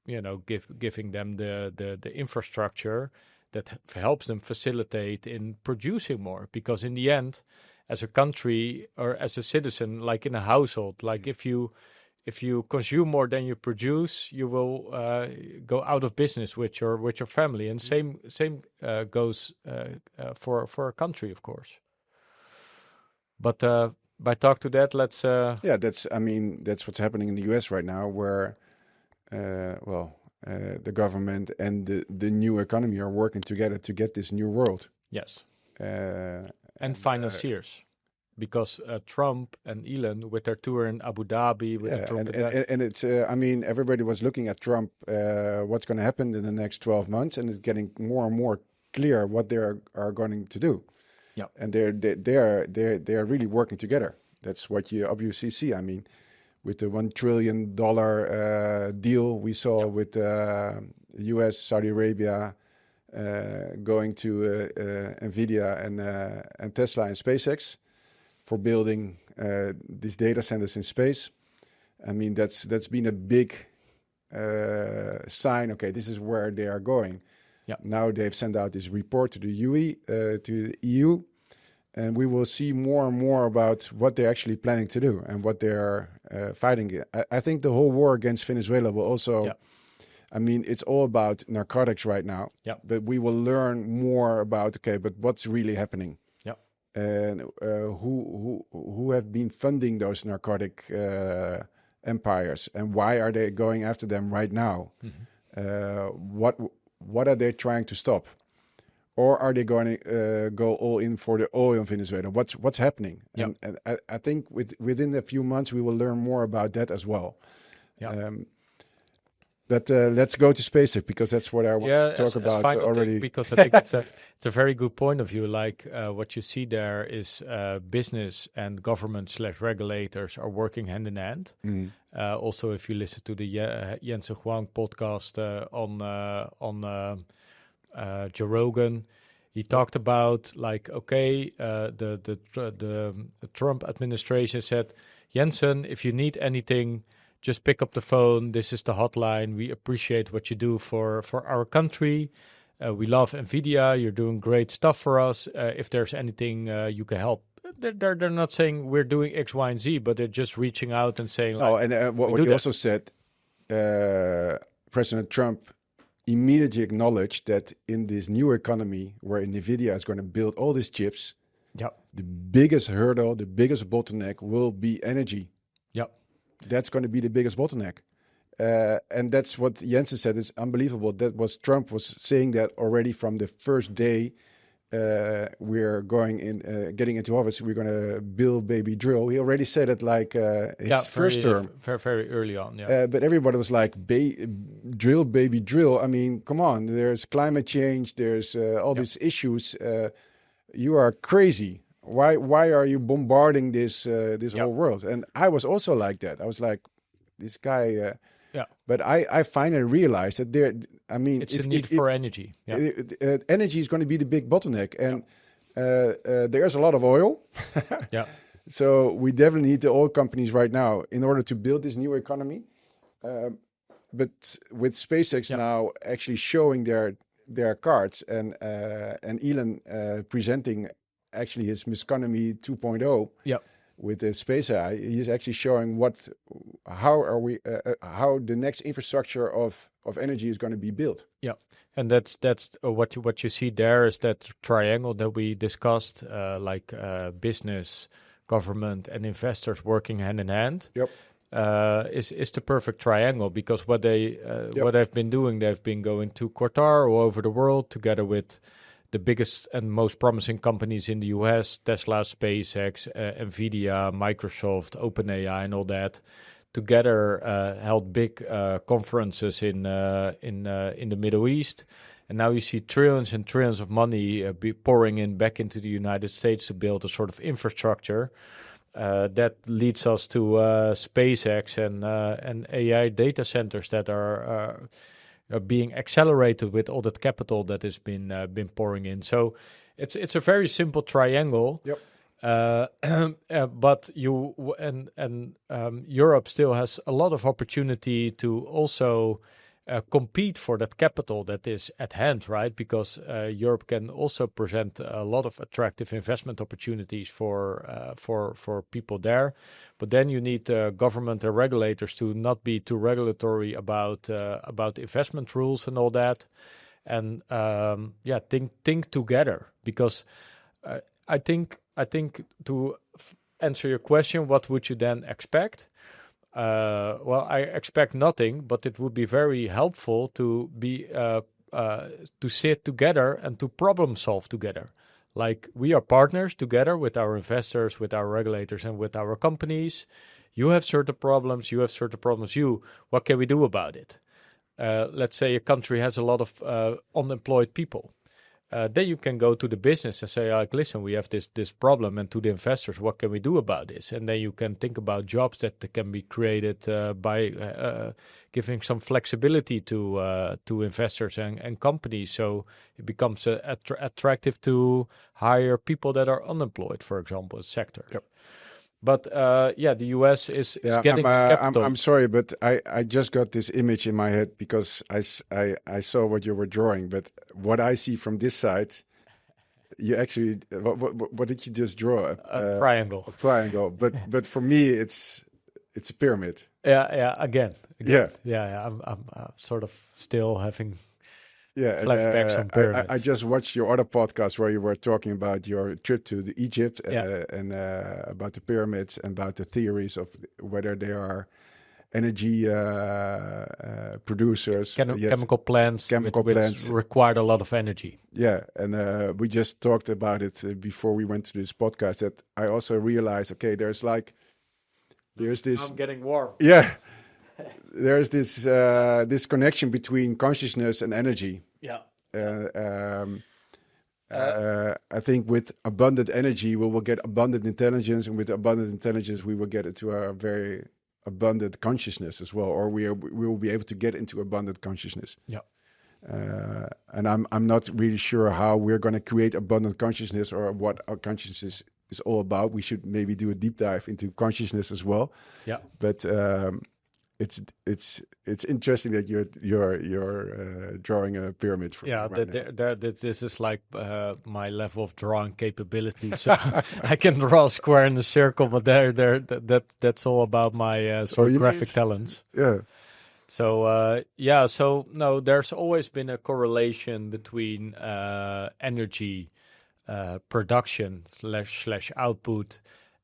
giving them the infrastructure that helps them facilitate in producing more. Because in the end, as a country or as a citizen, like in a household, like if you consume more than you produce, you will go out of business with your family. And same goes for a country, of course. But by talk to that, let's. That's what's happening in the US right now, where the government and the new economy are working together to get this new world. Yes. And financiers. Because Trump and Elon, with their tour in Abu Dhabi, and it's everybody was looking at Trump, what's going to happen in the next 12 months, and it's getting more and more clear what they are going to do. Yeah, and they're really working together. That's what you obviously see. With the $1 trillion deal we saw with U.S., Saudi Arabia, going to NVIDIA and Tesla and SpaceX for building these data centers in space. That's been a big sign. Okay, this is where they are going. Yeah. Now they've sent out this report to the EU, and we will see more and more about what they're actually planning to do and what they're fighting. I think the whole war against Venezuela will also. Yeah. It's all about narcotics right now. Yeah. But we will learn more about but what's really happening. Yeah. And who have been funding those narcotic empires, and why are they going after them right now? Mm-hmm. What are they trying to stop? Or are they going to go all in for the oil in Venezuela? What's happening? Yep. And I think within a few months we will learn more about that as well. Yeah. But let's go to SpaceX, because that's what I want to talk about already. Because I think it's a very good point of view. Like what you see there is business and government/regulators are working hand in hand. Mm. Also, if you listen to the Jensen Huang podcast on Joe Rogan, he talked about the Trump administration said, Jensen, if you need anything, just pick up the phone. This is the hotline. We appreciate what you do for our country. We love NVIDIA. You're doing great stuff for us. If there's anything you can help. They're not saying we're doing X, Y, and Z, but they're just reaching out and saying. What he also said, President Trump immediately acknowledged that in this new economy where NVIDIA is going to build all these chips, the biggest hurdle, the biggest bottleneck will be energy. That's going to be the biggest bottleneck. And that's what Jensen said is unbelievable. Trump was saying that already from the first day we're going in, getting into office, we're going to build, baby, drill. He already said it like his first term. Very, very early on, yeah. But everybody was like, drill, baby, drill. I mean, come on, there's climate change, there's all these issues. You are crazy. Why are you bombarding this whole world? And I was also like that. I was like, this guy... But I finally realized that it's a need for energy. Energy is going to be the big bottleneck, and there's a lot of oil. So we definitely need the oil companies right now in order to build this new economy. But with SpaceX now actually showing their cards and Elon presenting actually his Misconomy 2.0. With the space AI, he's actually showing how the next infrastructure of energy is going to be built. Yeah, and that's what you see there is that triangle that we discussed, like business, government, and investors working hand in hand. Is the perfect triangle, because what they've been doing, they've been going to Qatar all over the world together with the biggest and most promising companies in the US, Tesla, SpaceX, Nvidia, Microsoft, OpenAI, and all that, together held big conferences in the Middle East. And now you see trillions and trillions of money be pouring in back into the United States to build a sort of infrastructure that leads us to SpaceX and AI data centers that are being accelerated with all that capital that has been pouring in. So it's a very simple triangle. But Europe still has a lot of opportunity to also compete for that capital that is at hand, right? Because Europe can also present a lot of attractive investment opportunities for people there. But then you need government and regulators to not be too regulatory about investment rules and all that, and think together. Because I think to answer your question, what would you then expect? Well, I expect nothing, but it would be very helpful to sit together and to problem solve together. Like, we are partners together with our investors, with our regulators, and with our companies. You have certain problems, what can we do about it? Let's say a country has a lot of unemployed people. Then you can go to the business and say, like, listen, we have this problem, and to the investors, what can we do about this? And then you can think about jobs that can be created by giving some flexibility to investors and companies, so it becomes attractive to hire people that are unemployed, for example, a sector. But the US is getting capital. I'm sorry, but I just got this image in my head because I saw what you were drawing. But what I see from this side, you actually what did you just draw? A triangle. A triangle. But for me, it's a pyramid. Again. I'm sort of still having. Flashbacks on pyramids. I just watched your other podcast where you were talking about your trip to Egypt and about the pyramids and about the theories of whether they are energy producers. Chemical plants which required a lot of energy. Yeah, and we just talked about it before we went to this podcast, that I also realized, okay, there's this... I'm getting warm. Yeah. There's this connection between consciousness and energy. I think with abundant energy, we will get abundant intelligence, and with abundant intelligence, we will get into a very abundant consciousness as well, or we will be able to get into abundant consciousness. And I'm not really sure how we're going to create abundant consciousness or what our consciousness is all about. We should maybe do a deep dive into consciousness as well. But it's interesting that you're drawing a pyramid for this is like my level of drawing capability. So I can draw a square in a circle, but that's all about my graphic talents. So no, there's always been a correlation between energy production / output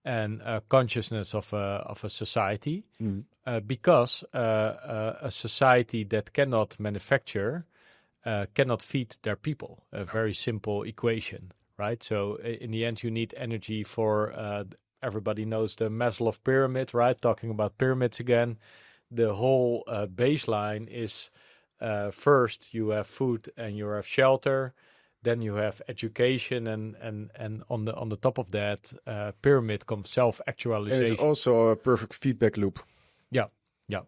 and consciousness of a society, because a society that cannot manufacture cannot feed their people. A very simple equation, right? So in the end, you need energy for, everybody knows the Maslow pyramid, right? Talking about pyramids again. The whole baseline is first you have food and you have shelter, then you have education, and on the top of that pyramid comes self-actualization. And it's also a perfect feedback loop. Yeah, yeah.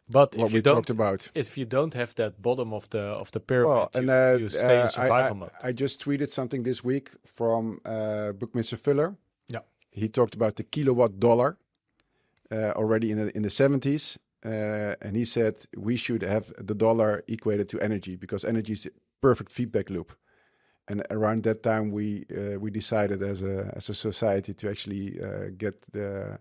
But what we talked about, if you don't have that bottom of the pyramid, you stay in survival mode. I just tweeted something this week from Buckminster Fuller. Yeah, he talked about the kilowatt dollar already in the 70s, and he said we should have the dollar equated to energy because energy is a perfect feedback loop. And around that time, we decided as a society to actually get the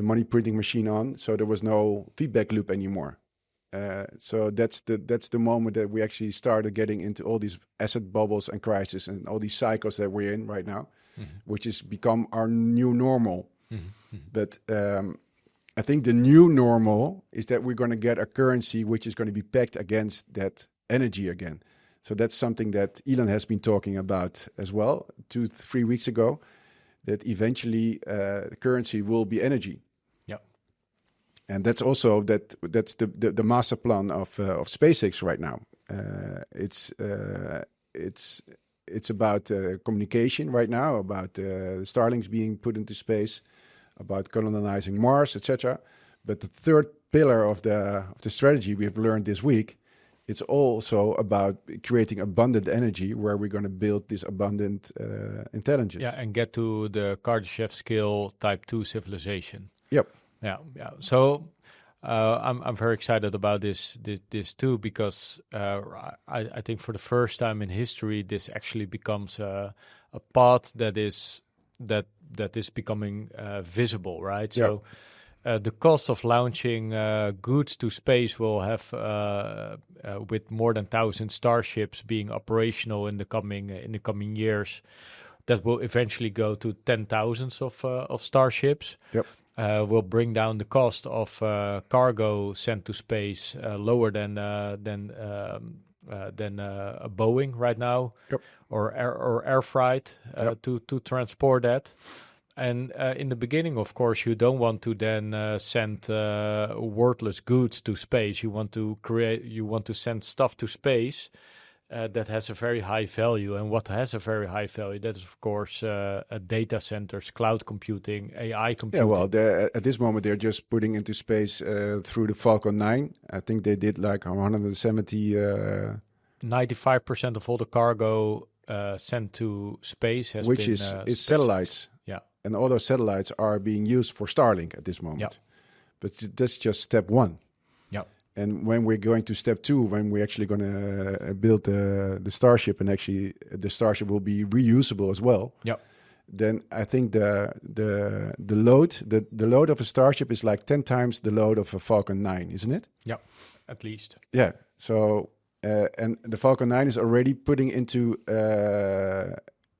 money printing machine on, so there was no feedback loop anymore. So that's the moment that we actually started getting into all these asset bubbles and crises and all these cycles that we're in right now, which has become our new normal. But I think the new normal is that we're going to get a currency which is going to be pegged against that energy again. So that's something that Elon has been talking about as well 2-3 weeks ago, that eventually the currency will be energy. Yeah. And that's also that's the master plan of SpaceX right now. It's about communication right now, about Starlinks being put into space, about colonizing Mars, etc. But the third pillar of the strategy we have learned this week, it's also about creating abundant energy where we're going to build this abundant intelligence. Yeah, and get to the Kardashev scale type 2 civilization. Yep. Yeah. So I'm very excited about this too, because I think for the first time in history, this actually becomes a path that is becoming visible, right? Yep. So the cost of launching goods to space will have, with more than 1,000 starships being operational in the coming years, that will eventually go to 10,000s of starships. Yep. Will bring down the cost of cargo sent to space lower than a Boeing right now, yep. or air freight to transport that. And in the beginning, of course, you don't want to then send worthless goods to space. You want to send stuff to space that has a very high value. And what has a very high value? That is, of course, data centers, cloud computing, AI computing. Yeah, well, at this moment, they're just putting into space through the Falcon 9. I think they did like 170... 95% of all the cargo sent to space has which been... is satellites. Yeah. And all those satellites are being used for Starlink at this moment. Yeah. But that's just step one. Yeah. And when we're going to step two, when we're actually going to build the Starship, and actually the Starship will be reusable as well. Yeah. Then I think the load of a Starship is like 10 times the load of a Falcon 9, isn't it? Yeah, at least. Yeah. So and the Falcon 9 is already putting into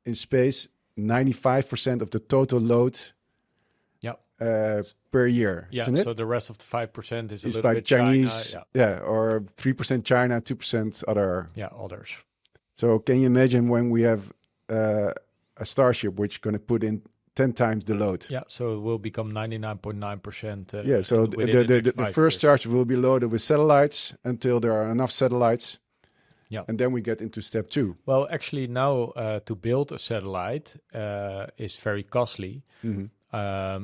in space 95% of the total load. Per year, yeah. isn't it? So the rest of the 5% is a little by bit Chinese, China, or 3% China, 2% other. Yeah, others. So can you imagine when we have a Starship which is going to put in 10 times the load? Yeah, so it will become 99.9%. Yeah, so the first Starship will be loaded with satellites until there are enough satellites. Yeah, and then we get into step two. Well, actually, now to build a satellite is very costly. Mm-hmm.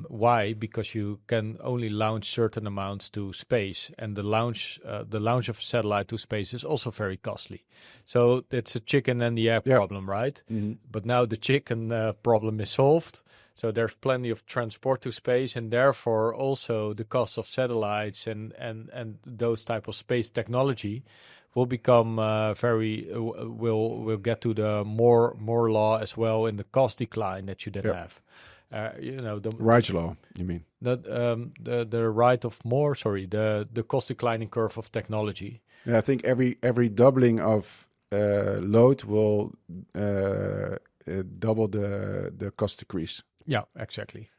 Why? Because you can only launch certain amounts to space, and the launch of a satellite to space is also very costly. So it's a chicken and the egg problem, right? Mm-hmm. But now the chicken problem is solved. So there's plenty of transport to space, and therefore also the cost of satellites and those type of space technology will become will get to the more law as well in the cost decline that you then have. The Wright's law, you mean? The right of more. Sorry, the cost declining curve of technology. Yeah, I think every doubling of load will double the cost decrease. Yeah, exactly.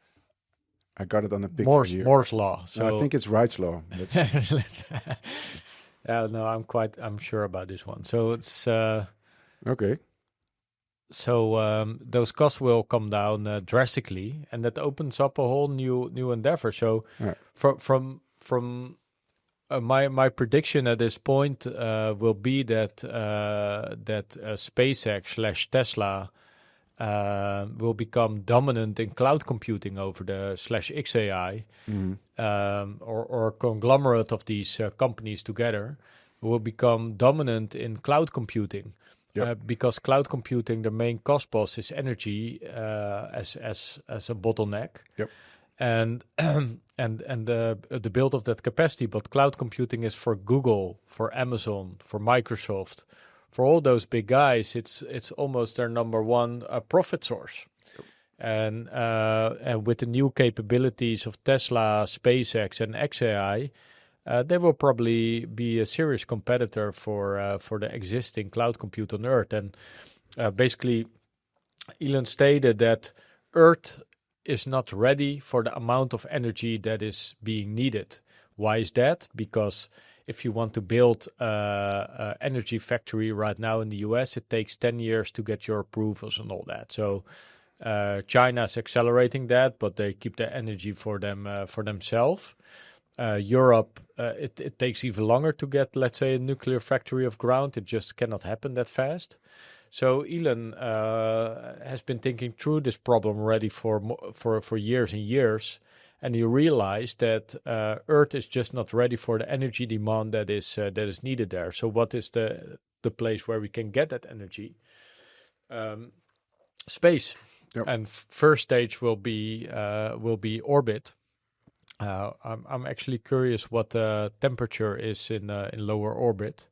I got it on a picture here. Moore's law. So no, I think it's Wright's law. No, I'm sure about this one. So it's Okay. so those costs will come down drastically, and that opens up a whole new endeavor. So Yeah. from my prediction at this point will be that SpaceX slash Tesla will become dominant in cloud computing over the slash XAI, or a conglomerate of these companies together will become dominant in cloud computing. Yep. Because cloud computing, the main cost boss is energy as a bottleneck. Yep. And the build of that capacity. But cloud computing is for Google, for Amazon, for Microsoft, for all those big guys. It's almost their number one profit source. Yep. And with the new capabilities of Tesla, SpaceX, and XAI, they will probably be a serious competitor for the existing cloud compute on Earth. And basically, Elon stated that Earth is not ready for the amount of energy that is being needed. Why is that? Because if you want to build an energy factory right now in the US, it takes 10 years to get your approvals and all that. So China is accelerating that, but they keep the energy for themselves. Europe, it takes even longer to get, let's say, a nuclear factory off ground. It just cannot happen that fast. So Elon has been thinking through this problem already for years and years, and he realized that Earth is just not ready for the energy demand that is needed there. So what is the place where we can get that energy? Space. Yep. And first stage will be orbit. I'm actually curious what the temperature is in lower orbit.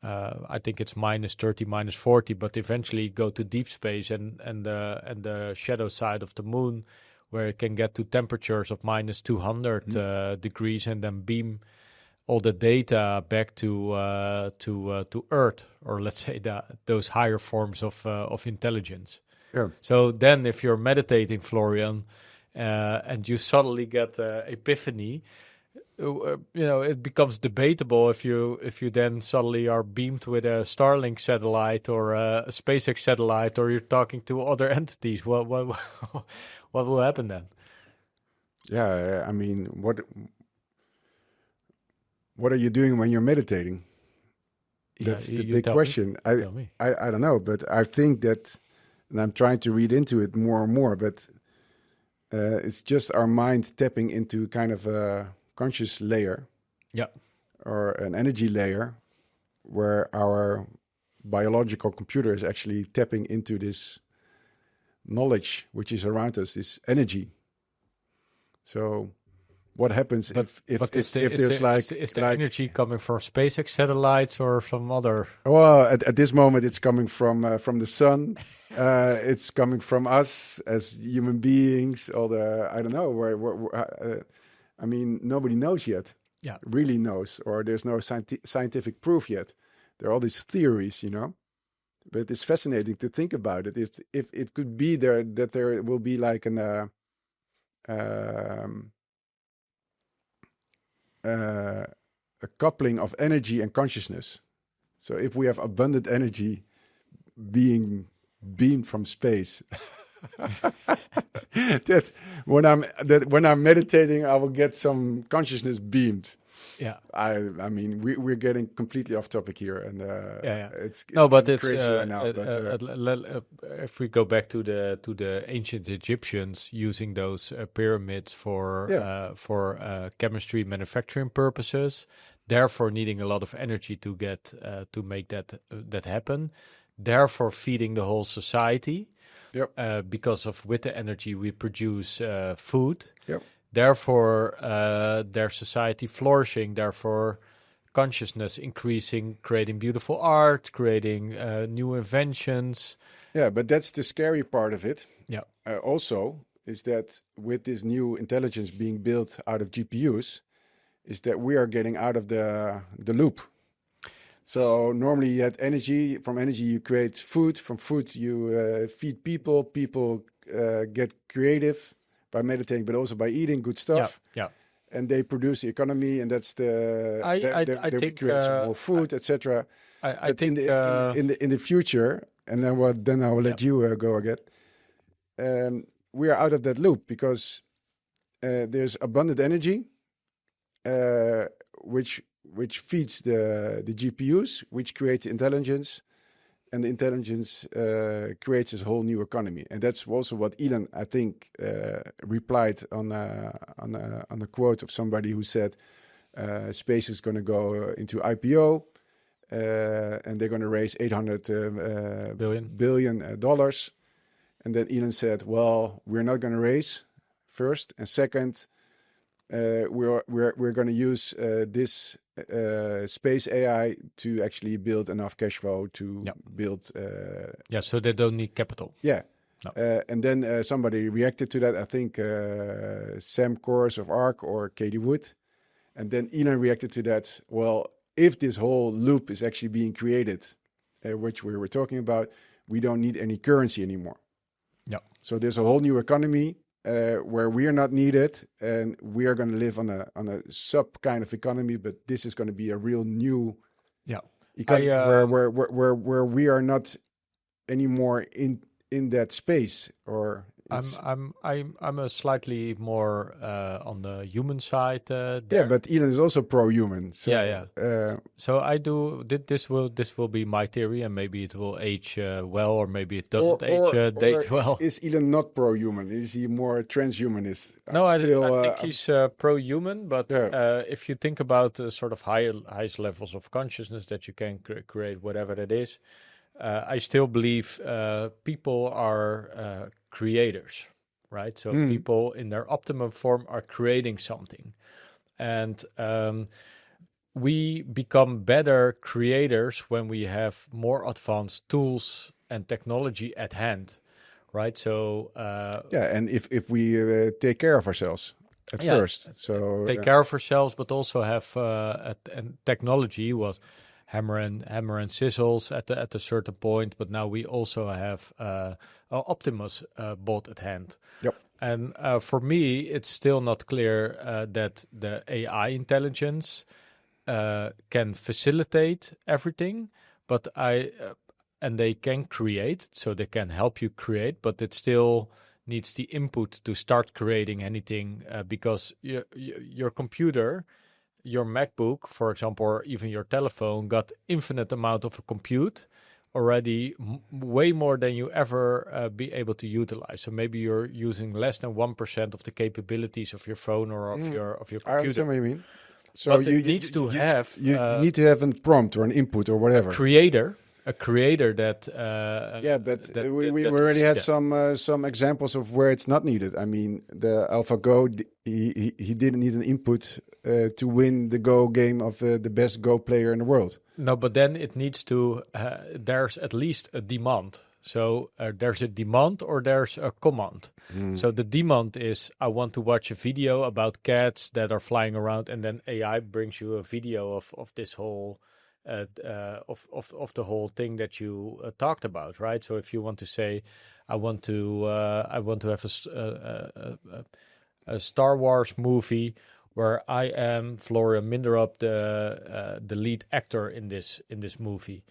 I think it's -30, -40, but eventually go to deep space and the shadow side of the moon, where it can get to temperatures of -200 degrees, and then beam all the data back to Earth, or let's say those higher forms of intelligence. Yeah. So then, if you're meditating, Florian, and you suddenly get epiphany. It becomes debatable if you then suddenly are beamed with a Starlink satellite or a SpaceX satellite, or you're talking to other entities. What will happen then? Yeah, I mean, what are you doing when you're meditating? That's the big question. I don't know, but I think that, and I'm trying to read into it more and more, but it's just our mind tapping into kind of a conscious layer, or an energy layer, where our biological computer is actually tapping into this knowledge which is around us, this energy. So what happens if there's the energy coming from SpaceX satellites or some other? Well, at this moment it's coming from the sun. It's coming from us as human beings. I don't know where I mean, nobody knows yet. Yeah, really knows, or there's no scientific proof yet. There are all these theories, but it's fascinating to think about it. If it could be that there will be like a coupling of energy and consciousness. So if we have abundant energy being beamed from space, that when I'm meditating, I will get some consciousness beamed. Yeah, I mean, we're getting completely off topic here, and it's crazy right now. If we go back to the ancient Egyptians using those pyramids for chemistry manufacturing purposes, therefore needing a lot of energy to get to make that happen, therefore feeding the whole society. Yep. Because with the energy we produce food. Yep. Therefore, their society flourishing, therefore consciousness increasing, creating beautiful art, creating new inventions. Yeah, but that's the scary part of it. Yeah. Also, is that with this new intelligence being built out of GPUs, is that we are getting out of the loop. So normally you had energy. From energy you create food. From food you feed people. People get creative by meditating, but also by eating good stuff. Yeah. and they produce the economy, and that's I we think create some more food, etc. I think in the future, and then I will let you go again. We are out of that loop because there's abundant energy, which feeds the GPUs, which creates intelligence, and the intelligence creates this whole new economy. And that's also what Elon, I think, replied on a quote of somebody who said, space is going to go into IPO, and they're going to raise $800 billion dollars. And then Elon said, well, we're not going to raise first, and second, we're going to use this space AI to actually build enough cash flow to build. So they don't need capital. Yeah. No. And then somebody reacted to that. I think Sam Kors of ARK or Katie Wood. And then Elon reacted to that. Well, if this whole loop is actually being created, which we were talking about, we don't need any currency anymore. Yeah. So there's a whole new economy where we are not needed, and we are going to live on a sub kind of economy. But this is going to be a real new economy where we are not anymore in that space. Or I'm a slightly more on the human side. Yeah, but Elon is also pro-human. So, so I do. This will be my theory, and maybe it will age well, or maybe it doesn't age well. Is Elon not pro-human? Is he more transhumanist? No, I think he's pro-human. But if you think about the sort of highest levels of consciousness that you can create, whatever that is, I still believe people are creators, right? So people in their optimum form are creating something. And we become better creators when we have more advanced tools and technology at hand, right? So and if we take care of ourselves at first. So take care of ourselves, but also have and technology was hammer and sizzles at a certain point, but now we also have Optimus bot at hand. Yep. And for me, it's still not clear that the AI intelligence can facilitate everything, but and they can create, so they can help you create, but it still needs the input to start creating anything because your computer, your MacBook, for example, or even your telephone got infinite amount of compute already, way more than you ever be able to utilize. So maybe you're using less than 1% of the capabilities of your phone or of your computer. I understand what you mean. So but you need to have a prompt or an input or whatever. A creator that we already had some examples of where it's not needed. I mean, the AlphaGo, he didn't need an input to win the Go game of the best Go player in the world. No, but then it needs to there's at least a demand. So there's a demand or there's a command. So the demand is, I want to watch a video about cats that are flying around, and then AI brings you a video of this whole of the whole thing that you talked about, right? So if you want to say, I want to have a Star Wars movie where I am Florian Minderup, the lead actor in this movie.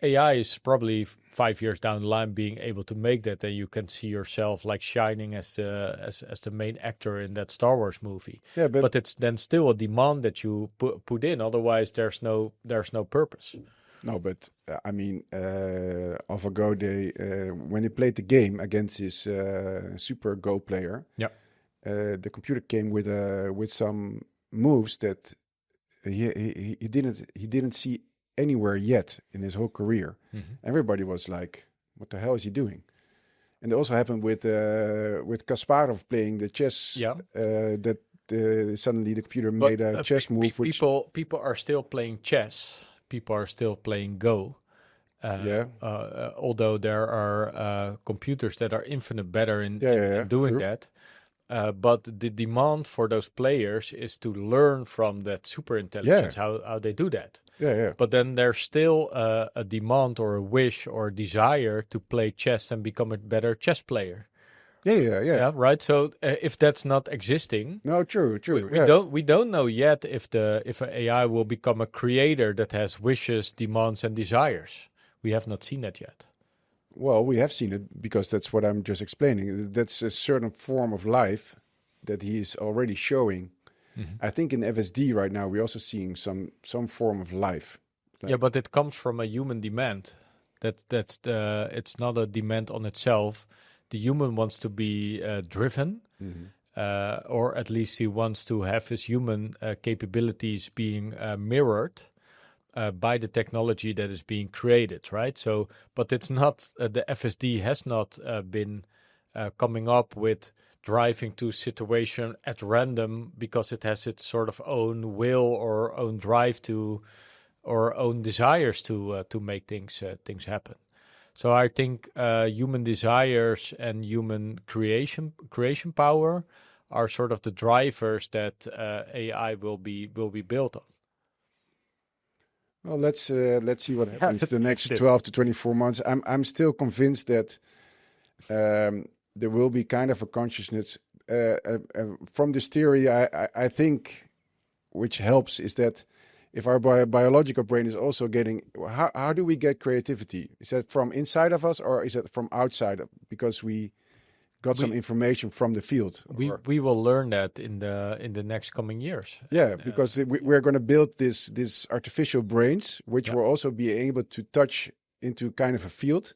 AI is probably 5 years down the line being able to make that, and you can see yourself like shining as the main actor in that Star Wars movie. Yeah, but it's then still a demand that you put in. Otherwise, there's no purpose. No, but I mean, AlphaGo, when they played the game against this super Go player, the computer came with some moves that he didn't see anywhere yet in his whole career. Everybody was like, what the hell is he doing? And it also happened with Kasparov playing the chess, that suddenly the computer made a chess move. People are still playing chess. People are still playing Go. Although there are computers that are infinite better in doing that. But the demand for those players is to learn from that super intelligence, how they do that. But then there's still a demand or a wish or a desire to play chess and become a better chess player, Yeah. Right. So if that's not existing, No, true. we don't know yet if an AI will become a creator that has wishes, demands, and desires. We have not seen that yet. Well, we have seen it because that's what I'm just explaining. That's a certain form of life that he is already showing. I think in FSD right now we're also seeing some form of life. Yeah, but it comes from a human demand. It's not a demand on itself. The human wants to be driven, or at least he wants to have his human capabilities being mirrored by the technology that is being created, right? So, but it's not the FSD has not been coming up with driving to situation at random because it has its sort of own will or own drive to or own desires to make things happen. So I think human desires and human creation power are sort of the drivers that AI will be built on. Well, let's see what happens the next 12 to 24 months. I'm still convinced that there will be kind of a consciousness from this theory. I think, which helps, is that if our biological brain is also getting, how do we get creativity? Is that from inside of us or is it from outside? Because we got some information from the field. We will learn that in the next coming years. Yeah, because we're going to build this artificial brains, which will also be able to touch into kind of a field,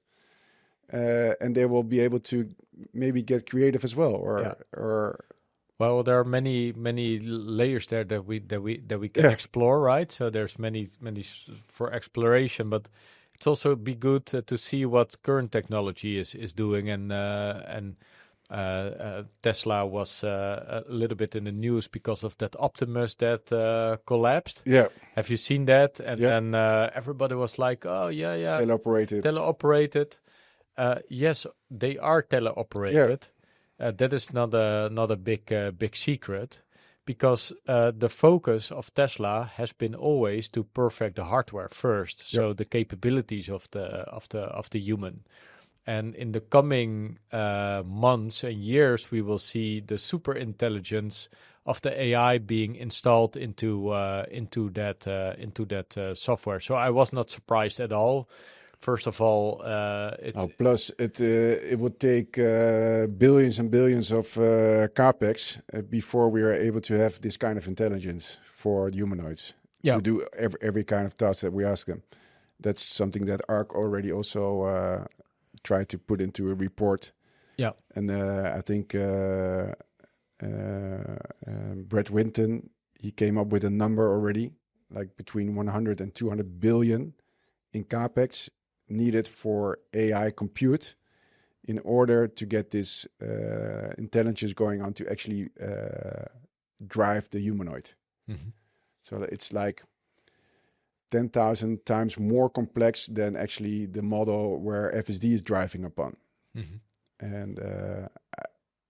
and they will be able to maybe get creative as well, or. Well, there are many layers there that we can explore, right? So there's many for exploration, but it's also be good to see what current technology is doing, and Tesla was a little bit in the news because of that Optimus that collapsed. Yeah, have you seen that? And then everybody was like, "Oh yeah, teleoperated." Yes, they are teleoperated. Yeah. That is not a big secret, because the focus of Tesla has been always to perfect the hardware first, so the capabilities of the human. And in the coming months and years, we will see the super intelligence of the AI being installed into that software. So I was not surprised at all. First of all, plus it would take billions and billions of capex before we are able to have this kind of intelligence for humanoids to do every kind of task that we ask them. That's something that ARC already also tried to put into a report. Yeah, and I think Brett Winton, he came up with a number already, like between 100 and 200 billion in capex needed for AI compute in order to get this intelligence going on to actually drive the humanoid. So it's like 10,000 times more complex than actually the model where FSD is driving upon. And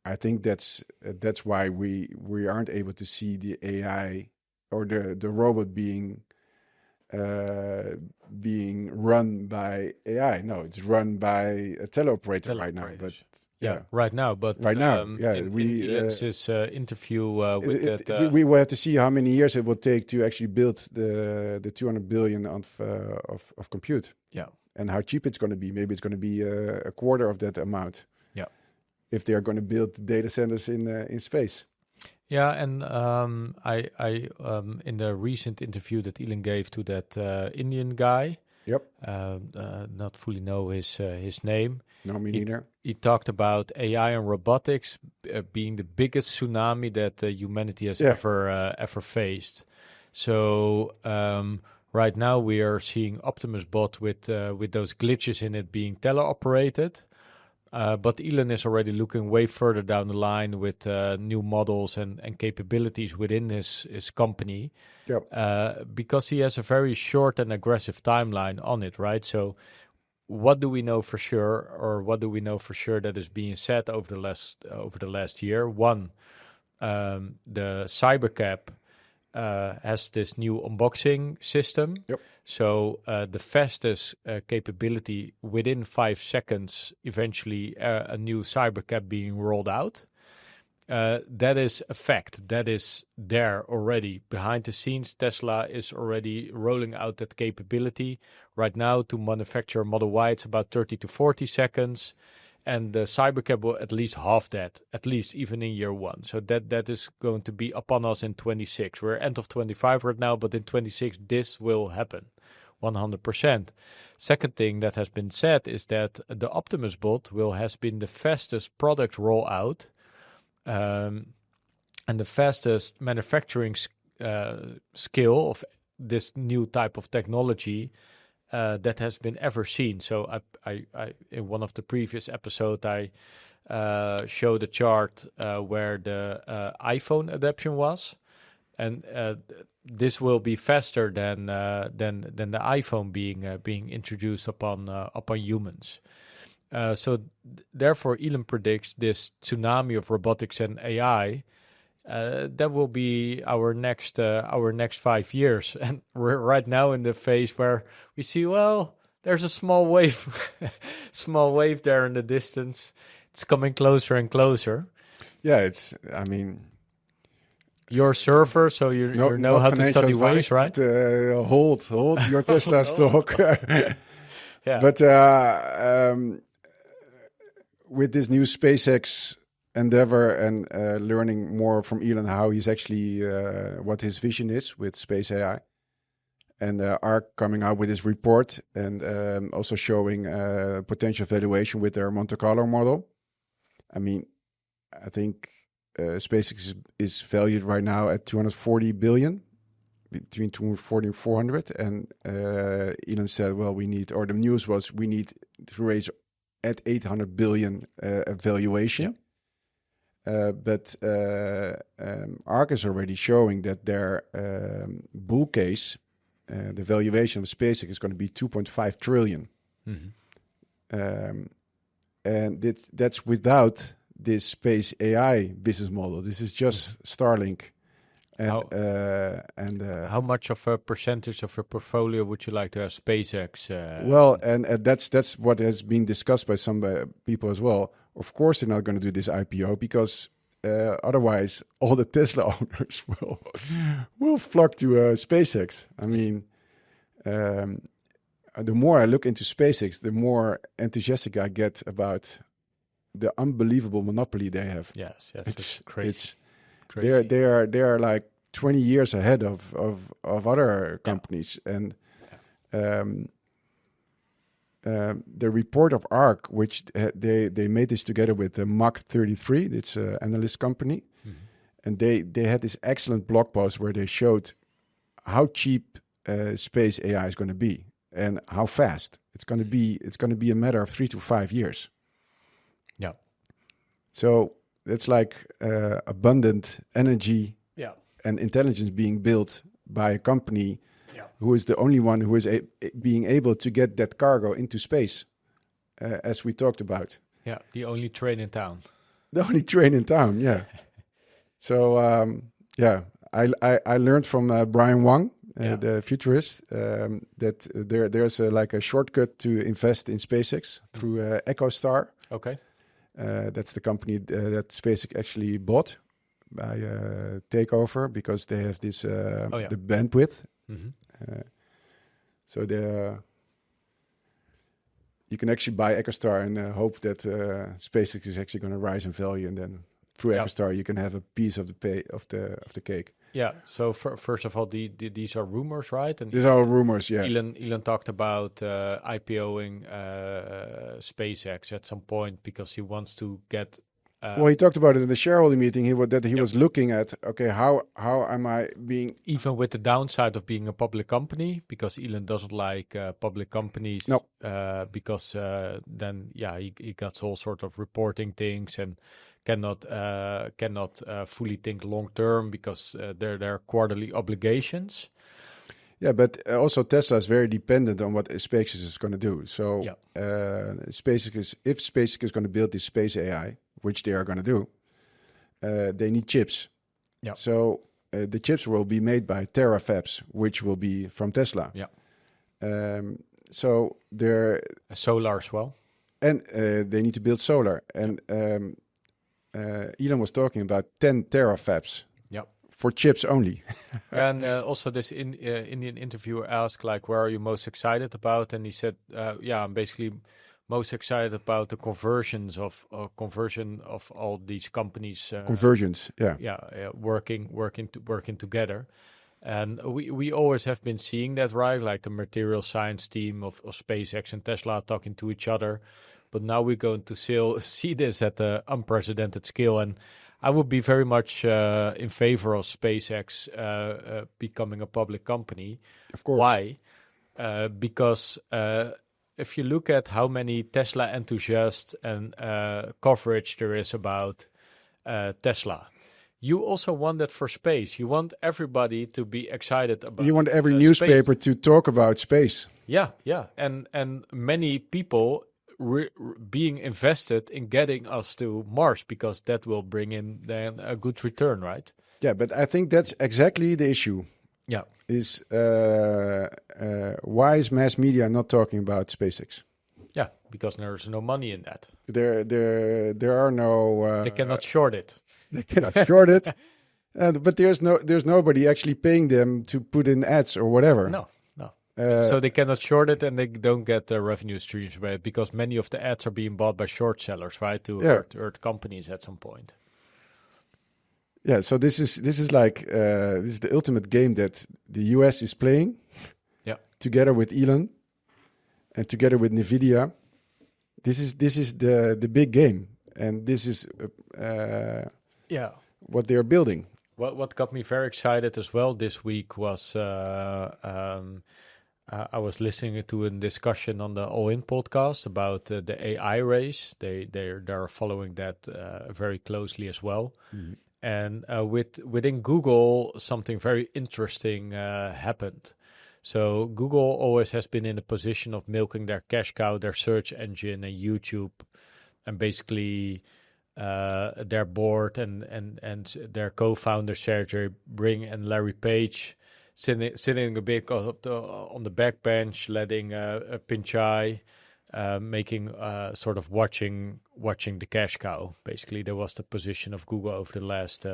I think that's why we aren't able to see the AI or the robot being run by AI. No, it's run by a teleoperator right now. But right now. But we Elon's interview with that. We will have to see how many years it will take to actually build the 200 billion of compute. Yeah, and how cheap it's going to be. Maybe it's going to be a quarter of that amount. Yeah, if they are going to build data centers in space. Yeah, and I in the recent interview that Elon gave to that Indian guy, not fully know his name. No, me neither. He talked about AI and robotics being the biggest tsunami that humanity has ever faced. So right now we are seeing Optimus Bot with those glitches in it being teleoperated. But Elon is already looking way further down the line with new models and capabilities within his company, because he has a very short and aggressive timeline on it, right? So what do we know for sure, or what do we know for sure that is being said over the last year? One, the cybercab has this new unboxing system. Yep. So the fastest capability within 5 seconds, eventually a new cybercab being rolled out. That is a fact. That is there already. Behind the scenes, Tesla is already rolling out that capability. Right now, to manufacture Model Y, it's about 30 to 40 seconds. And the cybercab will at least half that, at least even in year 1. So that is going to be upon us in 26. We're end of 25 right now, but in 26, this will happen 100%. Second thing that has been said is that the Optimus bot has been the fastest product rollout and the fastest manufacturing skill of this new type of technology that has been ever seen. So I in one of the previous episodes, I showed a chart where the iPhone adoption was, and this will be faster than the iPhone being introduced upon humans. Therefore, Elon predicts this tsunami of robotics and AI. That will be our next 5 years, and we're right now in the phase where we see, well, there's a small wave, small wave there in the distance. It's coming closer and closer. Yeah, you're a surfer, so you know how to study waves, right? Hold your Tesla stock. Yeah, but with this new SpaceX endeavor and learning more from Elon how he's actually what his vision is with space AI, and ARC coming out with his report and also showing potential valuation with their Monte Carlo model. I think SpaceX is valued right now at 240 billion, between 240 and 400, and Elon said, well, the news was we need to raise at 800 billion valuation. Yeah. But ARC is already showing that their bull case, the valuation of SpaceX is going to be 2.5 trillion. Mm-hmm. And that's without this space AI business model. This is just Starlink. And how much of a percentage of your portfolio would you like to have SpaceX? Well, and that's what has been discussed by some people as well. Of course, they're not going to do this IPO because otherwise, all the Tesla owners will flock to SpaceX. The more I look into SpaceX, the more enthusiastic I get about the unbelievable monopoly they have. Yes, it's crazy. It's crazy. They are like 20 years ahead of other companies, and the report of ARC, which they made this together with Mach 33, it's an analyst company, and they had this excellent blog post where they showed how cheap space AI is going to be and how fast it's going to be. It's going to be a matter of 3 to 5 years. Yeah. So it's like abundant energy and intelligence being built by a company who is the only one who is being able to get that cargo into space, as we talked about. Yeah, the only train in town. The only train in town, yeah. So, I learned from Brian Wang, the futurist, that there's a shortcut to invest in SpaceX through EchoStar. Okay. That's the company that SpaceX actually bought by takeover because they have this the bandwidth. Mm-hmm. So you can actually buy EchoStar and hope that SpaceX is actually going to rise in value, and then through EchoStar you can have a piece of the cake. Yeah. So first of all, these are rumors, right? And these are rumors. Yeah. Elon talked about IPOing SpaceX at some point because he wants to get. Well, he talked about it in the shareholder meeting. He was looking at, okay, how am I being... Even with the downside of being a public company, because Elon doesn't like public companies. No. Because then, he got all sort of reporting things and cannot fully think long term because there are quarterly obligations. Yeah, but also Tesla is very dependent on what SpaceX is going to do. So if SpaceX is going to build this space AI, which they are going to do, they need chips. Yeah. So the chips will be made by terafabs, which will be from Tesla. Yeah. So they're solar as well, and they need to build solar. And Elon was talking about 10 terafabs. Yeah. For chips only. And also this Indian interviewer asked, like, where are you most excited about? And he said, I'm basically most excited about the conversion of all these companies. Conversions, yeah. Working together. And we always have been seeing that, right? Like the material science team of SpaceX and Tesla talking to each other. But now we're going to see this at an unprecedented scale. And I would be very much in favor of SpaceX becoming a public company. Of course. Why? Because if you look at how many Tesla enthusiasts and coverage there is about Tesla, you also want that for space. You want everybody to be excited about. You want every newspaper space. to talk about space. Yeah, and many people being invested in getting us to Mars, because that will bring in then a good return, right? Yeah, but I think that's exactly the issue. Yeah, is why is mass media not talking about SpaceX? Yeah, because there's no money in that. There are no. They cannot short it. They cannot short it, but there's nobody actually paying them to put in ads or whatever. No. So they cannot short it, and they don't get the revenue streams by it, because many of the ads are being bought by short sellers, right? To hurt companies at some point. Yeah. So this is like this is the ultimate game that the US is playing. Yeah. Together with Elon, and together with Nvidia, this is the big game, and this is what they are building. What got me very excited as well this week was I was listening to a discussion on the All In podcast about the AI race. They're following that very closely as well. Mm-hmm. And within Google, something very interesting happened. So Google always has been in a position of milking their cash cow, their search engine and YouTube, and basically their board and their co-founder Sergey Brin and Larry Page sitting a bit on the back bench, letting Pichai making sort of watching the cash cow. Basically, there was the position of Google over the last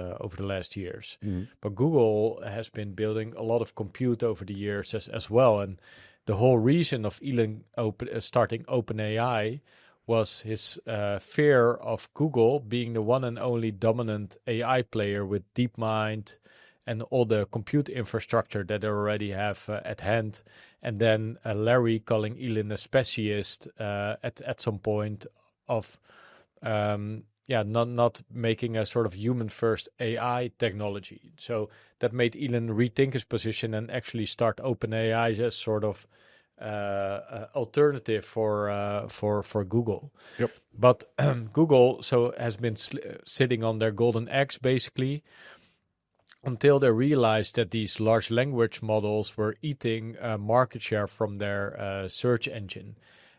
years. Mm-hmm. But Google has been building a lot of compute over the years as well, and the whole reason of Elon starting OpenAI was his fear of Google being the one and only dominant AI player with DeepMind and all the compute infrastructure that they already have at hand. And then Larry calling Elon a specialist at some point of not making a sort of human-first AI technology. So that made Elon rethink his position and actually start OpenAI as sort of alternative for Google. Yep. But Google has been sitting on their golden eggs basically, until they realized that these large language models were eating market share from their search engine.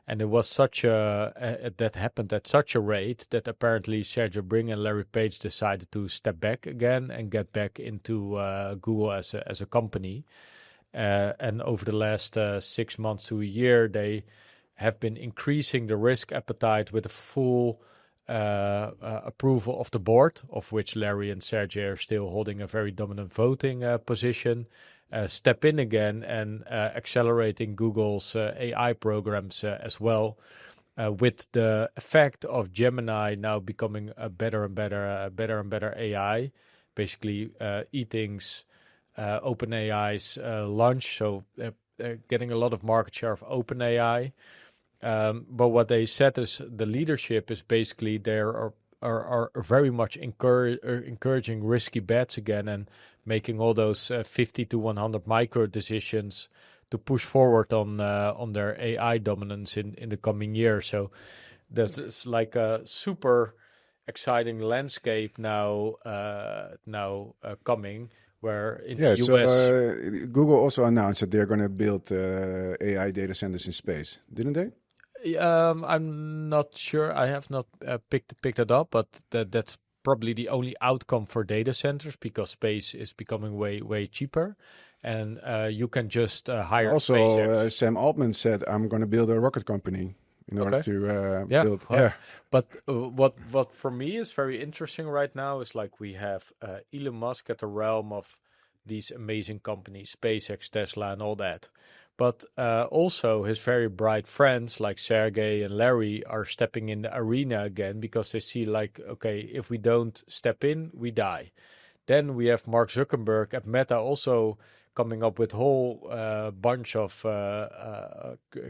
And it was that happened at such a rate that apparently Sergey Brin and Larry Page decided to step back again and get back into Google as a company. And over the last 6 months to a year, they have been increasing the risk appetite with a full approval of the board, of which Larry and Sergey are still holding a very dominant voting position, step in again and accelerating Google's AI programs as well, with the effect of Gemini now becoming a better and better AI, basically eating OpenAI's lunch, so getting a lot of market share of OpenAI. But what they said is the leadership is basically they are very much encouraging risky bets again and making all those 50 to 100 micro decisions to push forward on their AI dominance in the coming years. So that's like a super exciting landscape now coming. Where in the US, so Google also announced that they're going to build AI data centers in space, didn't they? I'm not sure. I have not picked it up, but that's probably the only outcome for data centers because space is becoming way cheaper, and you can just hire. Also, Sam Altman said, "I'm going to build a rocket company in order to build." Well, but what for me is very interesting right now is like we have Elon Musk at the realm of these amazing companies, SpaceX, Tesla, and all that. But also his very bright friends like Sergey and Larry are stepping in the arena again because they see like, okay, if we don't step in, we die. Then we have Mark Zuckerberg at Meta also coming up with a whole bunch of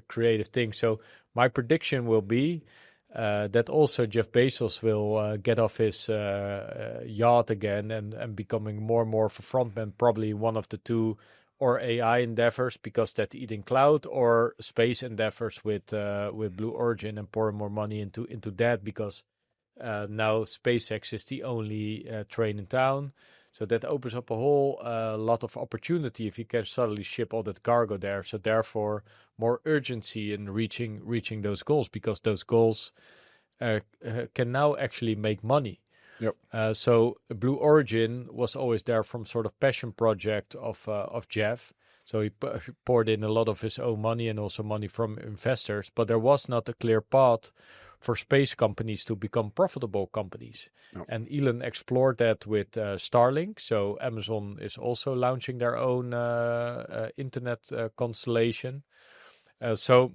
creative things. So my prediction will be that also Jeff Bezos will get off his yacht again and becoming more and more of a frontman, probably one of the two, or AI endeavors because that's eating cloud, or space endeavors with Blue Origin and pouring more money into that because now SpaceX is the only train in town. So that opens up a whole lot of opportunity if you can suddenly ship all that cargo there. So therefore, more urgency in reaching those goals because those goals can now actually make money. Yep. So Blue Origin was always there from sort of passion project of Jeff. So he poured in a lot of his own money and also money from investors, but there was not a clear path for space companies to become profitable companies. No. And Elon explored that with Starlink. So Amazon is also launching their own internet constellation. So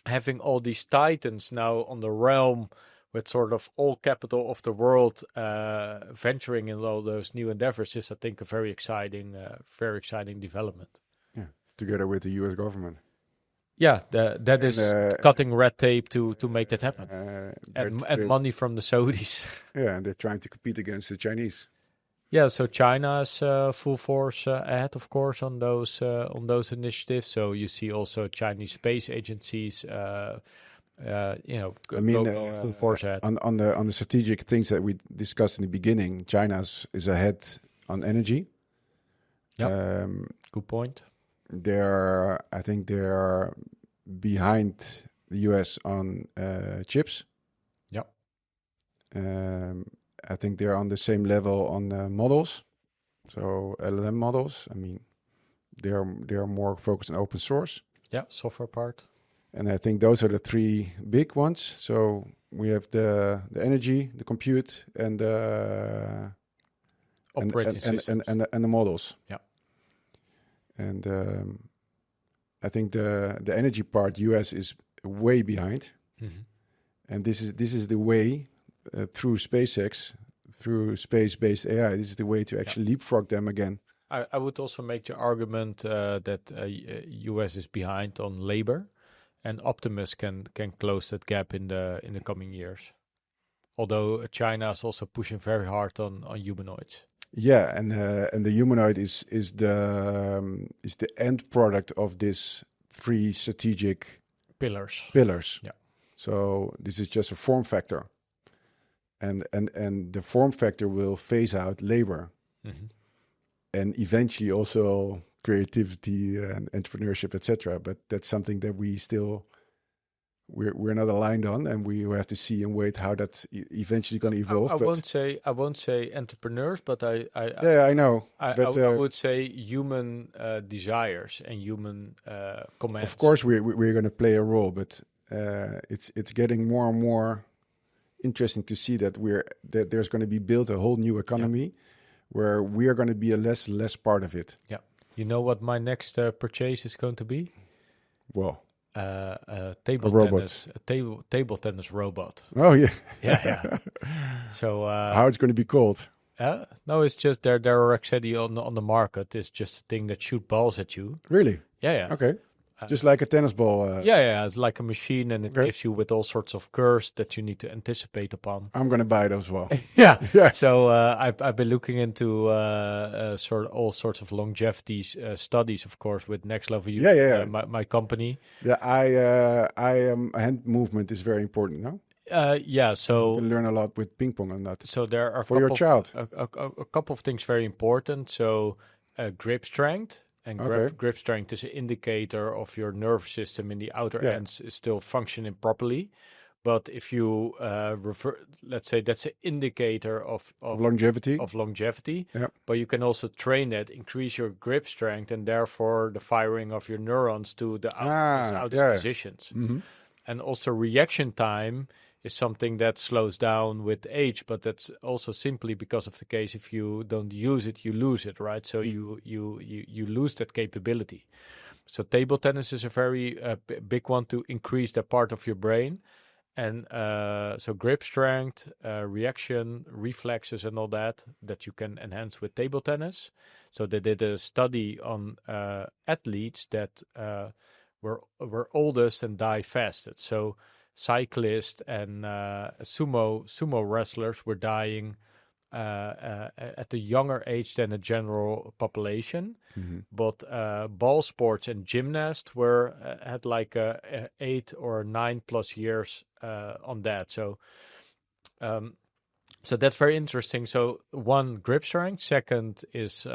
having all these titans now on the realm with sort of all capital of the world venturing in all those new endeavors is, I think, a very exciting development. Yeah, together with the U.S. government. Yeah, that is cutting red tape to make that happen, and money from the Saudis. Yeah, and they're trying to compete against the Chinese. Yeah, so China is full force ahead, of course, on those initiatives. So you see also Chinese space agencies. I mean, full force ahead. on the strategic things that we discussed in the beginning, China is ahead on energy. Yeah, good point. I think they're behind the US on chips. Yeah. I think they're on the same level on models. So LLM models. I mean, they are more focused on open source. Yeah, software part. And I think those are the three big ones. So we have the energy, the compute, and the operating systems. And the models. Yeah. And I think the energy part, US is way behind, and this is the way through SpaceX, through space-based AI. This is the way to actually leapfrog them again. I would also make the argument that US is behind on labor, and Optimus can close that gap in the coming years. Although China is also pushing very hard on humanoids. Yeah, and the humanoid is the end product of this three strategic pillars. Yeah. So this is just a form factor, and the form factor will phase out labor, and eventually also creativity and entrepreneurship, etc. But that's something that we're not aligned on, and we have to see and wait how that's eventually going to evolve. I won't say entrepreneurs, but I know. I would say human desires and human commands. Of course, we're going to play a role, but it's getting more and more interesting to see that there's going to be built a whole new economy where we are going to be a less part of it. Yeah, you know what my next purchase is going to be? Well. Table tennis robot. Oh yeah, yeah. So how it's going to be called? No, it's just there are actually on the market. It's just a thing that shoot balls at you. Really? Yeah. Okay. Just like a tennis ball. Yeah. It's like a machine, and it gives you with all sorts of curves that you need to anticipate upon. I'm going to buy those as well. yeah. So I've been looking into all sorts of longevity studies, of course, with Next Level Youth, my company. Yeah, hand movement is very important, no? So you can learn a lot with ping pong and that. So there are for your child a couple of things very important. So grip strength. And grip strength is an indicator of your nervous system in the outer ends is still functioning properly. But if you let's say that's an indicator of longevity. Yeah. But you can also train that, increase your grip strength, and therefore the firing of your neurons to the outest positions. Mm-hmm. And also reaction time is something that slows down with age, but that's also simply because of the case if you don't use it, you lose it, right? So you lose that capability. So table tennis is a very big one to increase that part of your brain. And so grip strength, reaction, reflexes, and all that you can enhance with table tennis. So they did a study on athletes that were oldest and die fastest. So cyclists and sumo wrestlers were dying at a younger age than the general population. Mm-hmm. But ball sports and gymnasts had like 8 or 9+ years on that. So that's very interesting. So one, grip strength. Second is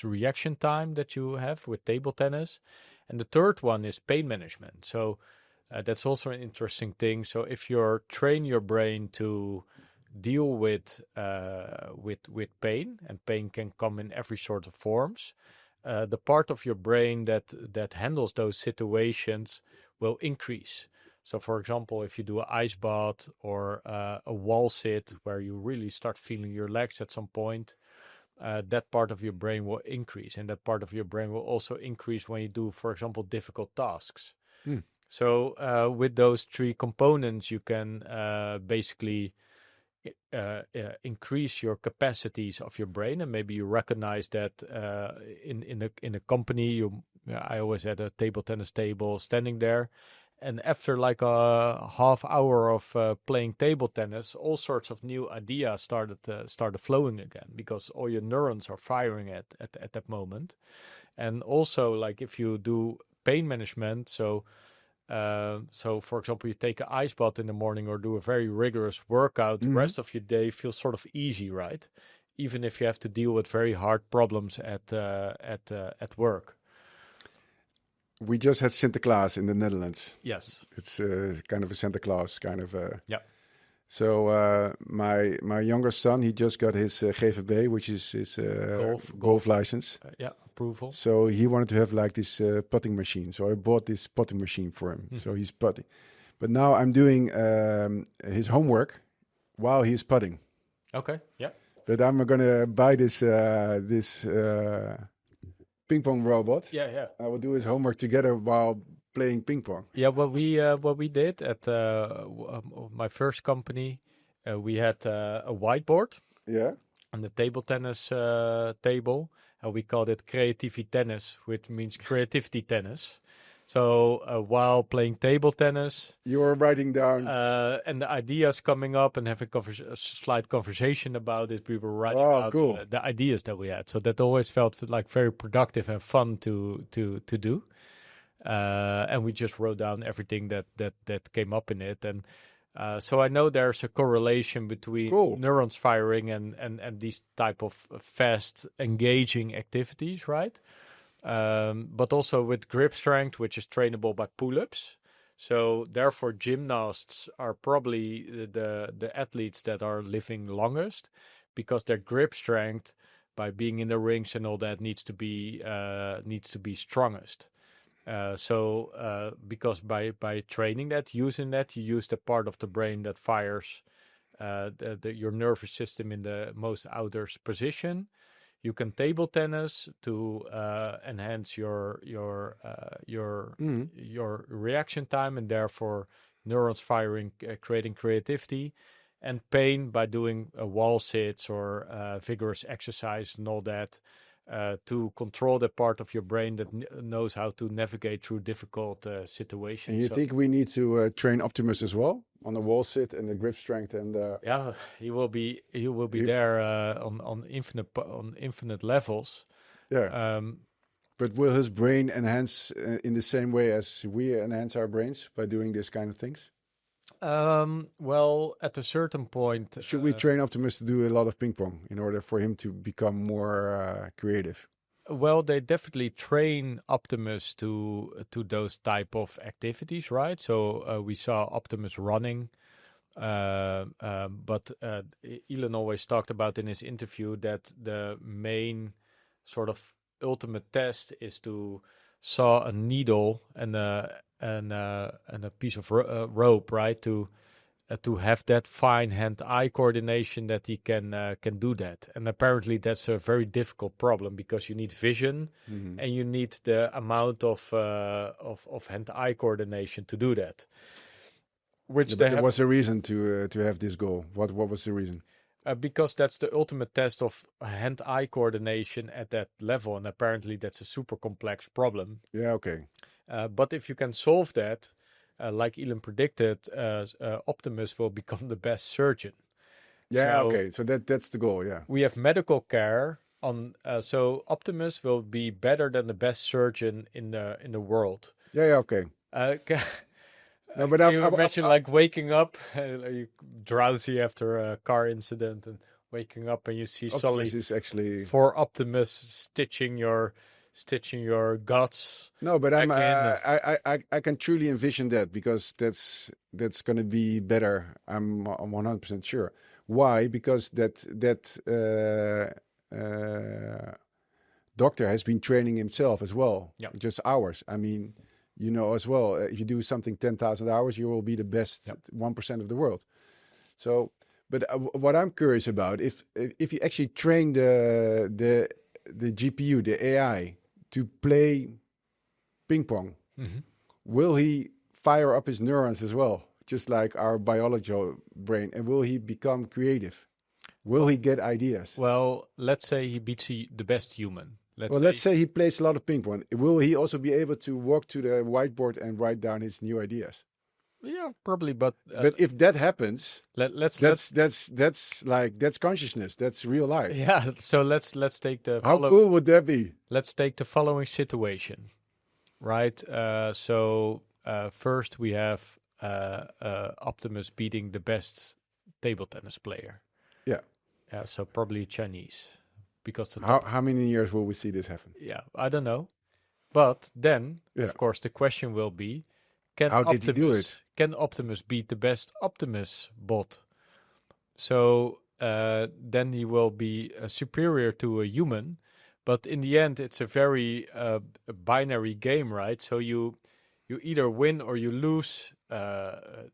reaction time that you have with table tennis, and the third one is pain management. So that's also an interesting thing. So if you train your brain to deal with pain, and pain can come in every sort of forms, the part of your brain that handles those situations will increase. So for example, if you do an ice bath or a wall sit where you really start feeling your legs at some point, that part of your brain will increase, and that part of your brain will also increase when you do, for example, difficult tasks. So with those three components, you can basically increase your capacities of your brain. And maybe you recognize that in a company, I always had a table tennis table standing there, and after like a half hour of playing table tennis, all sorts of new ideas started flowing again, because all your neurons are firing at that moment. And also, like if you do pain management, so for example, you take an ice bath in the morning or do a very rigorous workout, the rest of your day feels sort of easy, right? Even if you have to deal with very hard problems at work. We just had Sinterklaas in the Netherlands. Yes. It's kind of a Santa Claus kind of. Yeah. So my younger son, he just got his GVB, which is his golf license. Approval. So he wanted to have like this putting machine. So I bought this putting machine for him. So he's putting. But now I'm doing his homework while he's putting. Okay. Yeah. But I'm gonna buy this ping pong robot. Yeah. I will do his homework together while playing ping pong. Yeah, what we did at my first company, we had a whiteboard. Yeah. On the table tennis table, and we called it creativity tennis, which means creativity tennis. So while playing table tennis, you were writing down, and the ideas coming up and having a slight conversation about it. We were writing out the ideas that we had. So that always felt like very productive and fun to do. And we just wrote down everything that came up in it. And so I know there's a correlation between neurons firing and these type of fast engaging activities, right? But also with grip strength, which is trainable by pull-ups. So therefore, gymnasts are probably the athletes that are living longest, because their grip strength, by being in the rings and all that, needs to be strongest. Because by training that, using that, you use the part of the brain that fires your nervous system in the most outer position. You can table tennis to enhance your reaction time, and therefore neurons firing, creating creativity. And pain by doing wall sits or vigorous exercise and all that, to control the part of your brain that knows how to navigate through difficult situations. And you think we need to train Optimus as well on the wall sit and the grip strength and? Yeah, he will be there on infinite levels. Yeah. But will his brain enhance in the same way as we enhance our brains by doing this kind of things? Well, at a certain point, should we train Optimus to do a lot of ping pong in order for him to become more creative? Well, they definitely train Optimus to those type of activities, right? So we saw Optimus running, but Elon always talked about in his interview that the main sort of ultimate test is to saw a needle and a piece of rope, right? To have that fine hand-eye coordination that he can do that. And apparently that's a very difficult problem because you need vision and you need the amount of hand-eye coordination to do that. Which there was a reason to have this goal. What was the reason? Because that's the ultimate test of hand-eye coordination at that level, and apparently that's a super complex problem. Yeah, okay. But if you can solve that, like Elon predicted, Optimus will become the best surgeon. Yeah, okay. So that's the goal. Yeah. We have medical care on. So Optimus will be better than the best surgeon in the world. Yeah. Okay. No, but you imagine like waking up, you drowsy after a car incident, and waking up and you see Optimus is actually 4 Optimus stitching your guts. No, but I can truly envision that because that's going to be better. I'm 100% sure. Why? Because that doctor has been training himself as well. Yep. Just hours. I mean, you know as well. If you do something 10,000 hours, you will be the best 1% of the world. So, but what I'm curious about, if you actually train the GPU, the AI, to play ping pong, will he fire up his neurons as well, just like our biological brain? And will he become creative? Will he get ideas? Well, let's say he beats the best human. Let's say he plays a lot of ping pong. Will he also be able to walk to the whiteboard and write down his new ideas? Yeah, probably. But if that happens, that's consciousness. That's real life. Yeah. So let's take the. How cool would that be? Let's take the following situation, right? So first we have Optimus beating the best table tennis player. Yeah. Yeah. So probably Chinese, because how many years will we see this happen? Yeah, I don't know, but then of course the question will be. How did he do it? Can Optimus beat the best Optimus bot? So then he will be superior to a human. But in the end, it's a very binary game, right? So you either win or you lose a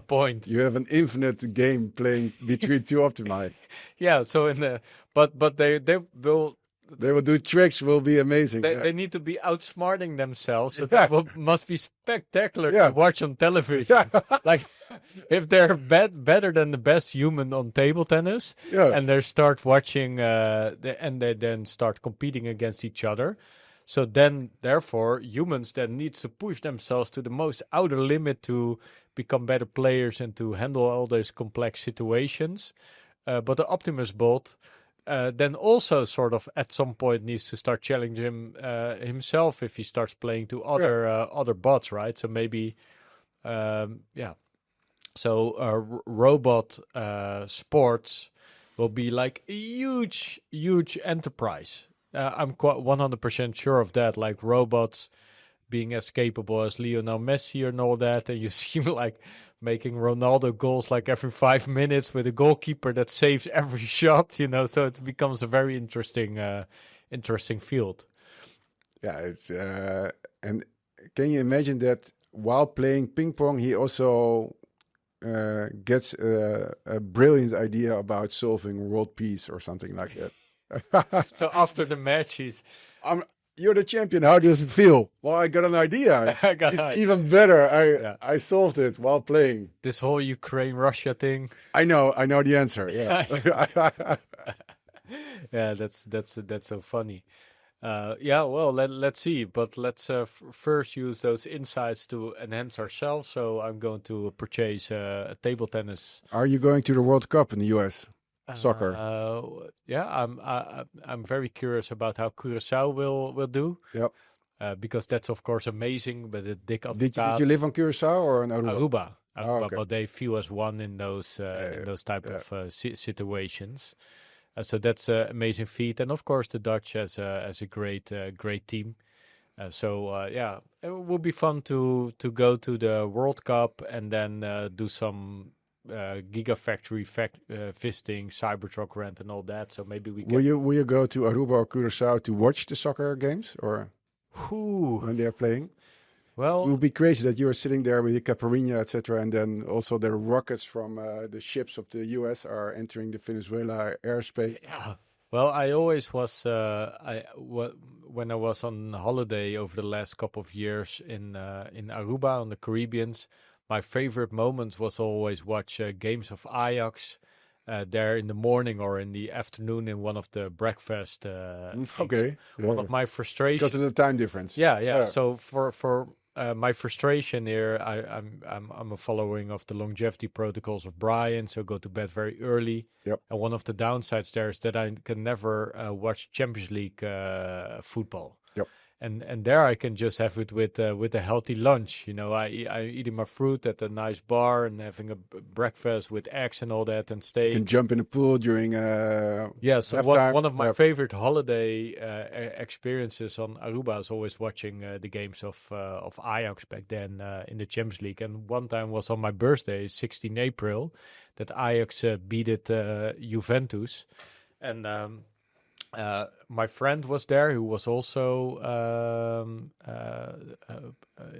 point. You have an infinite game playing between two Optimi. Yeah. So but they will. They will do tricks. Will be amazing. They need to be outsmarting themselves. So that must be spectacular to watch on television. Like if they're better than the best human on table tennis, and they start watching, and they then start competing against each other. So then, therefore, humans then need to push themselves to the most outer limit to become better players and to handle all those complex situations. But the Optimus bot. Then also sort of at some point needs to start challenging himself if he starts playing to other bots, right? So maybe, So robot sports will be like a huge enterprise. I'm quite 100% sure of that. Like robots being as capable as Lionel Messi and all that, and you see like making Ronaldo goals like every 5 minutes with a goalkeeper that saves every shot, you know. So it becomes a very interesting field. Yeah, it's and can you imagine that while playing ping pong, he also gets a brilliant idea about solving world peace or something like that. So after the match, you're the champion. How does it feel? Well, I got an idea. It's even better. I solved it while playing. This whole Ukraine-Russia thing. I know the answer. Yeah. Yeah, that's so funny. Well, let's see. But let's first use those insights to enhance ourselves. So I'm going to purchase a table tennis. Are you going to the World Cup in the US? Soccer. I'm very curious about how Curaçao will do. Yep. Because that's of course amazing. But did you live on Curaçao or in Aruba? Okay. But they feel as one in those type of situations. So that's an amazing feat, and of course the Dutch as a great team. Yeah, it will be fun to go to the World Cup and then do some gigafactory visiting, Cybertruck rent, and all that. So maybe we will you go to Aruba or Curacao to watch the soccer games or when they are playing? Well, it would be crazy that you are sitting there with the Caparina, etc., and then also the rockets from the ships of the US are entering the Venezuela airspace. Yeah. Well, I always was when I was on holiday over the last couple of years in Aruba on the Caribbeans. My favorite moments was always watch games of Ajax there in the morning or in the afternoon in one of the breakfast. Okay, one of my frustrations because of the time difference. Yeah. So for my frustration here, I'm a following of the longevity protocols of Brian, so go to bed very early. Yep. And one of the downsides there is that I can never watch Champions League football. Yep. And there I can just have it with a healthy lunch. You know, I eating my fruit at a nice bar and having a breakfast with eggs and all that and steak. You can jump in the pool during So one of my favorite holiday experiences on Aruba is always watching the games of Ajax back then in the Champions League. And one time was on my birthday, 16 April, that Ajax beat Juventus. And my friend was there who was also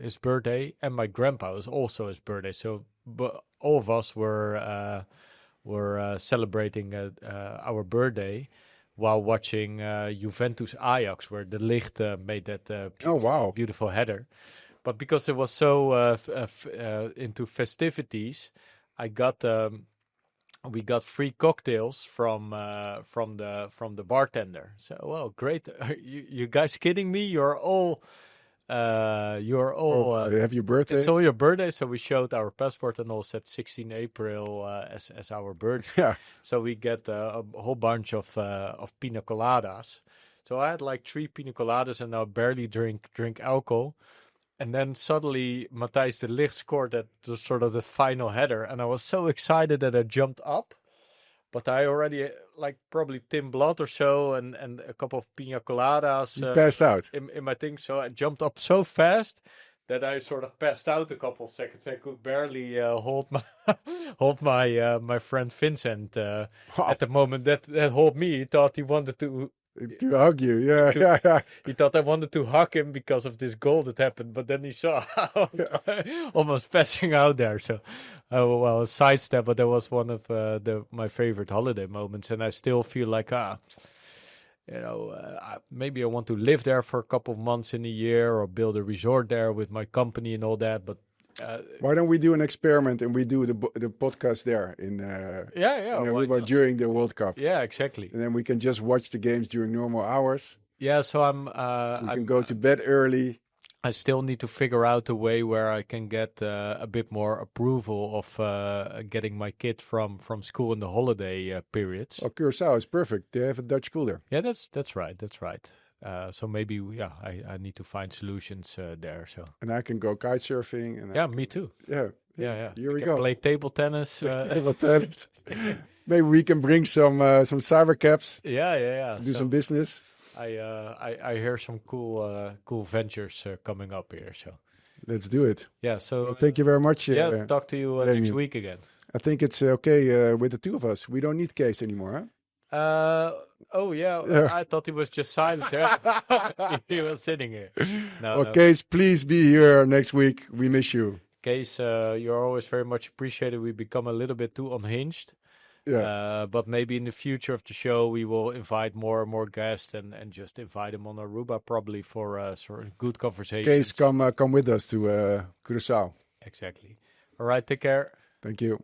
his birthday, and my grandpa was also his birthday. So all of us were celebrating our birthday while watching Juventus Ajax, where De Ligt made that beautiful header. But because it was so into festivities, we got free cocktails from the bartender. So, well, great! You guys kidding me? You're all have your birthday. It's all your birthday. So we showed our passport and all said 16 April as our birthday. Yeah. So we get a whole bunch of pina coladas. So I had like 3 pina coladas and I barely drink alcohol. And then suddenly Matthijs de Ligt scored the final header. And I was so excited that I jumped up. But I already, probably Tim Blood or so and a couple of pina coladas. You passed out. In my thing. So I jumped up so fast that I sort of passed out a couple of seconds. I could barely hold my friend Vincent at the moment. That held me. He thought he wanted to hug you, yeah. He thought I wanted to hug him because of this goal that happened, but then he saw I was almost passing out there. So, a sidestep, but that was one of my favorite holiday moments, and I still feel like maybe I want to live there for a couple of months in a year or build a resort there with my company and all that, but. Why don't we do an experiment and we do the podcast there in Aruba during the World Cup? Yeah, exactly. And then we can just watch the games during normal hours. Yeah, so we can go to bed early. I still need to figure out a way where I can get a bit more approval of getting my kid from school in the holiday periods. Oh, Curacao is perfect. They have a Dutch school there. Yeah, that's right. So maybe I need to find solutions there. So and I can go kite surfing. And me too. Yeah. Here we go. Play table tennis. Table tennis. Maybe we can bring some cyber caps. Yeah. Do some business. I hear some cool ventures coming up here. So let's do it. Yeah. So thank you very much. Talk to you next week again. I think it's okay with the two of us. We don't need Kees anymore, huh? I thought he was just silent. He was sitting here. No. Kees, please be here next week. We miss you. Kees, you're always very much appreciated. We become a little bit too unhinged. Yeah. But maybe in the future of the show, we will invite more and more guests and just invite them on Aruba probably for sort of good conversations. Kees, come with us to Curacao. Exactly. All right, take care. Thank you.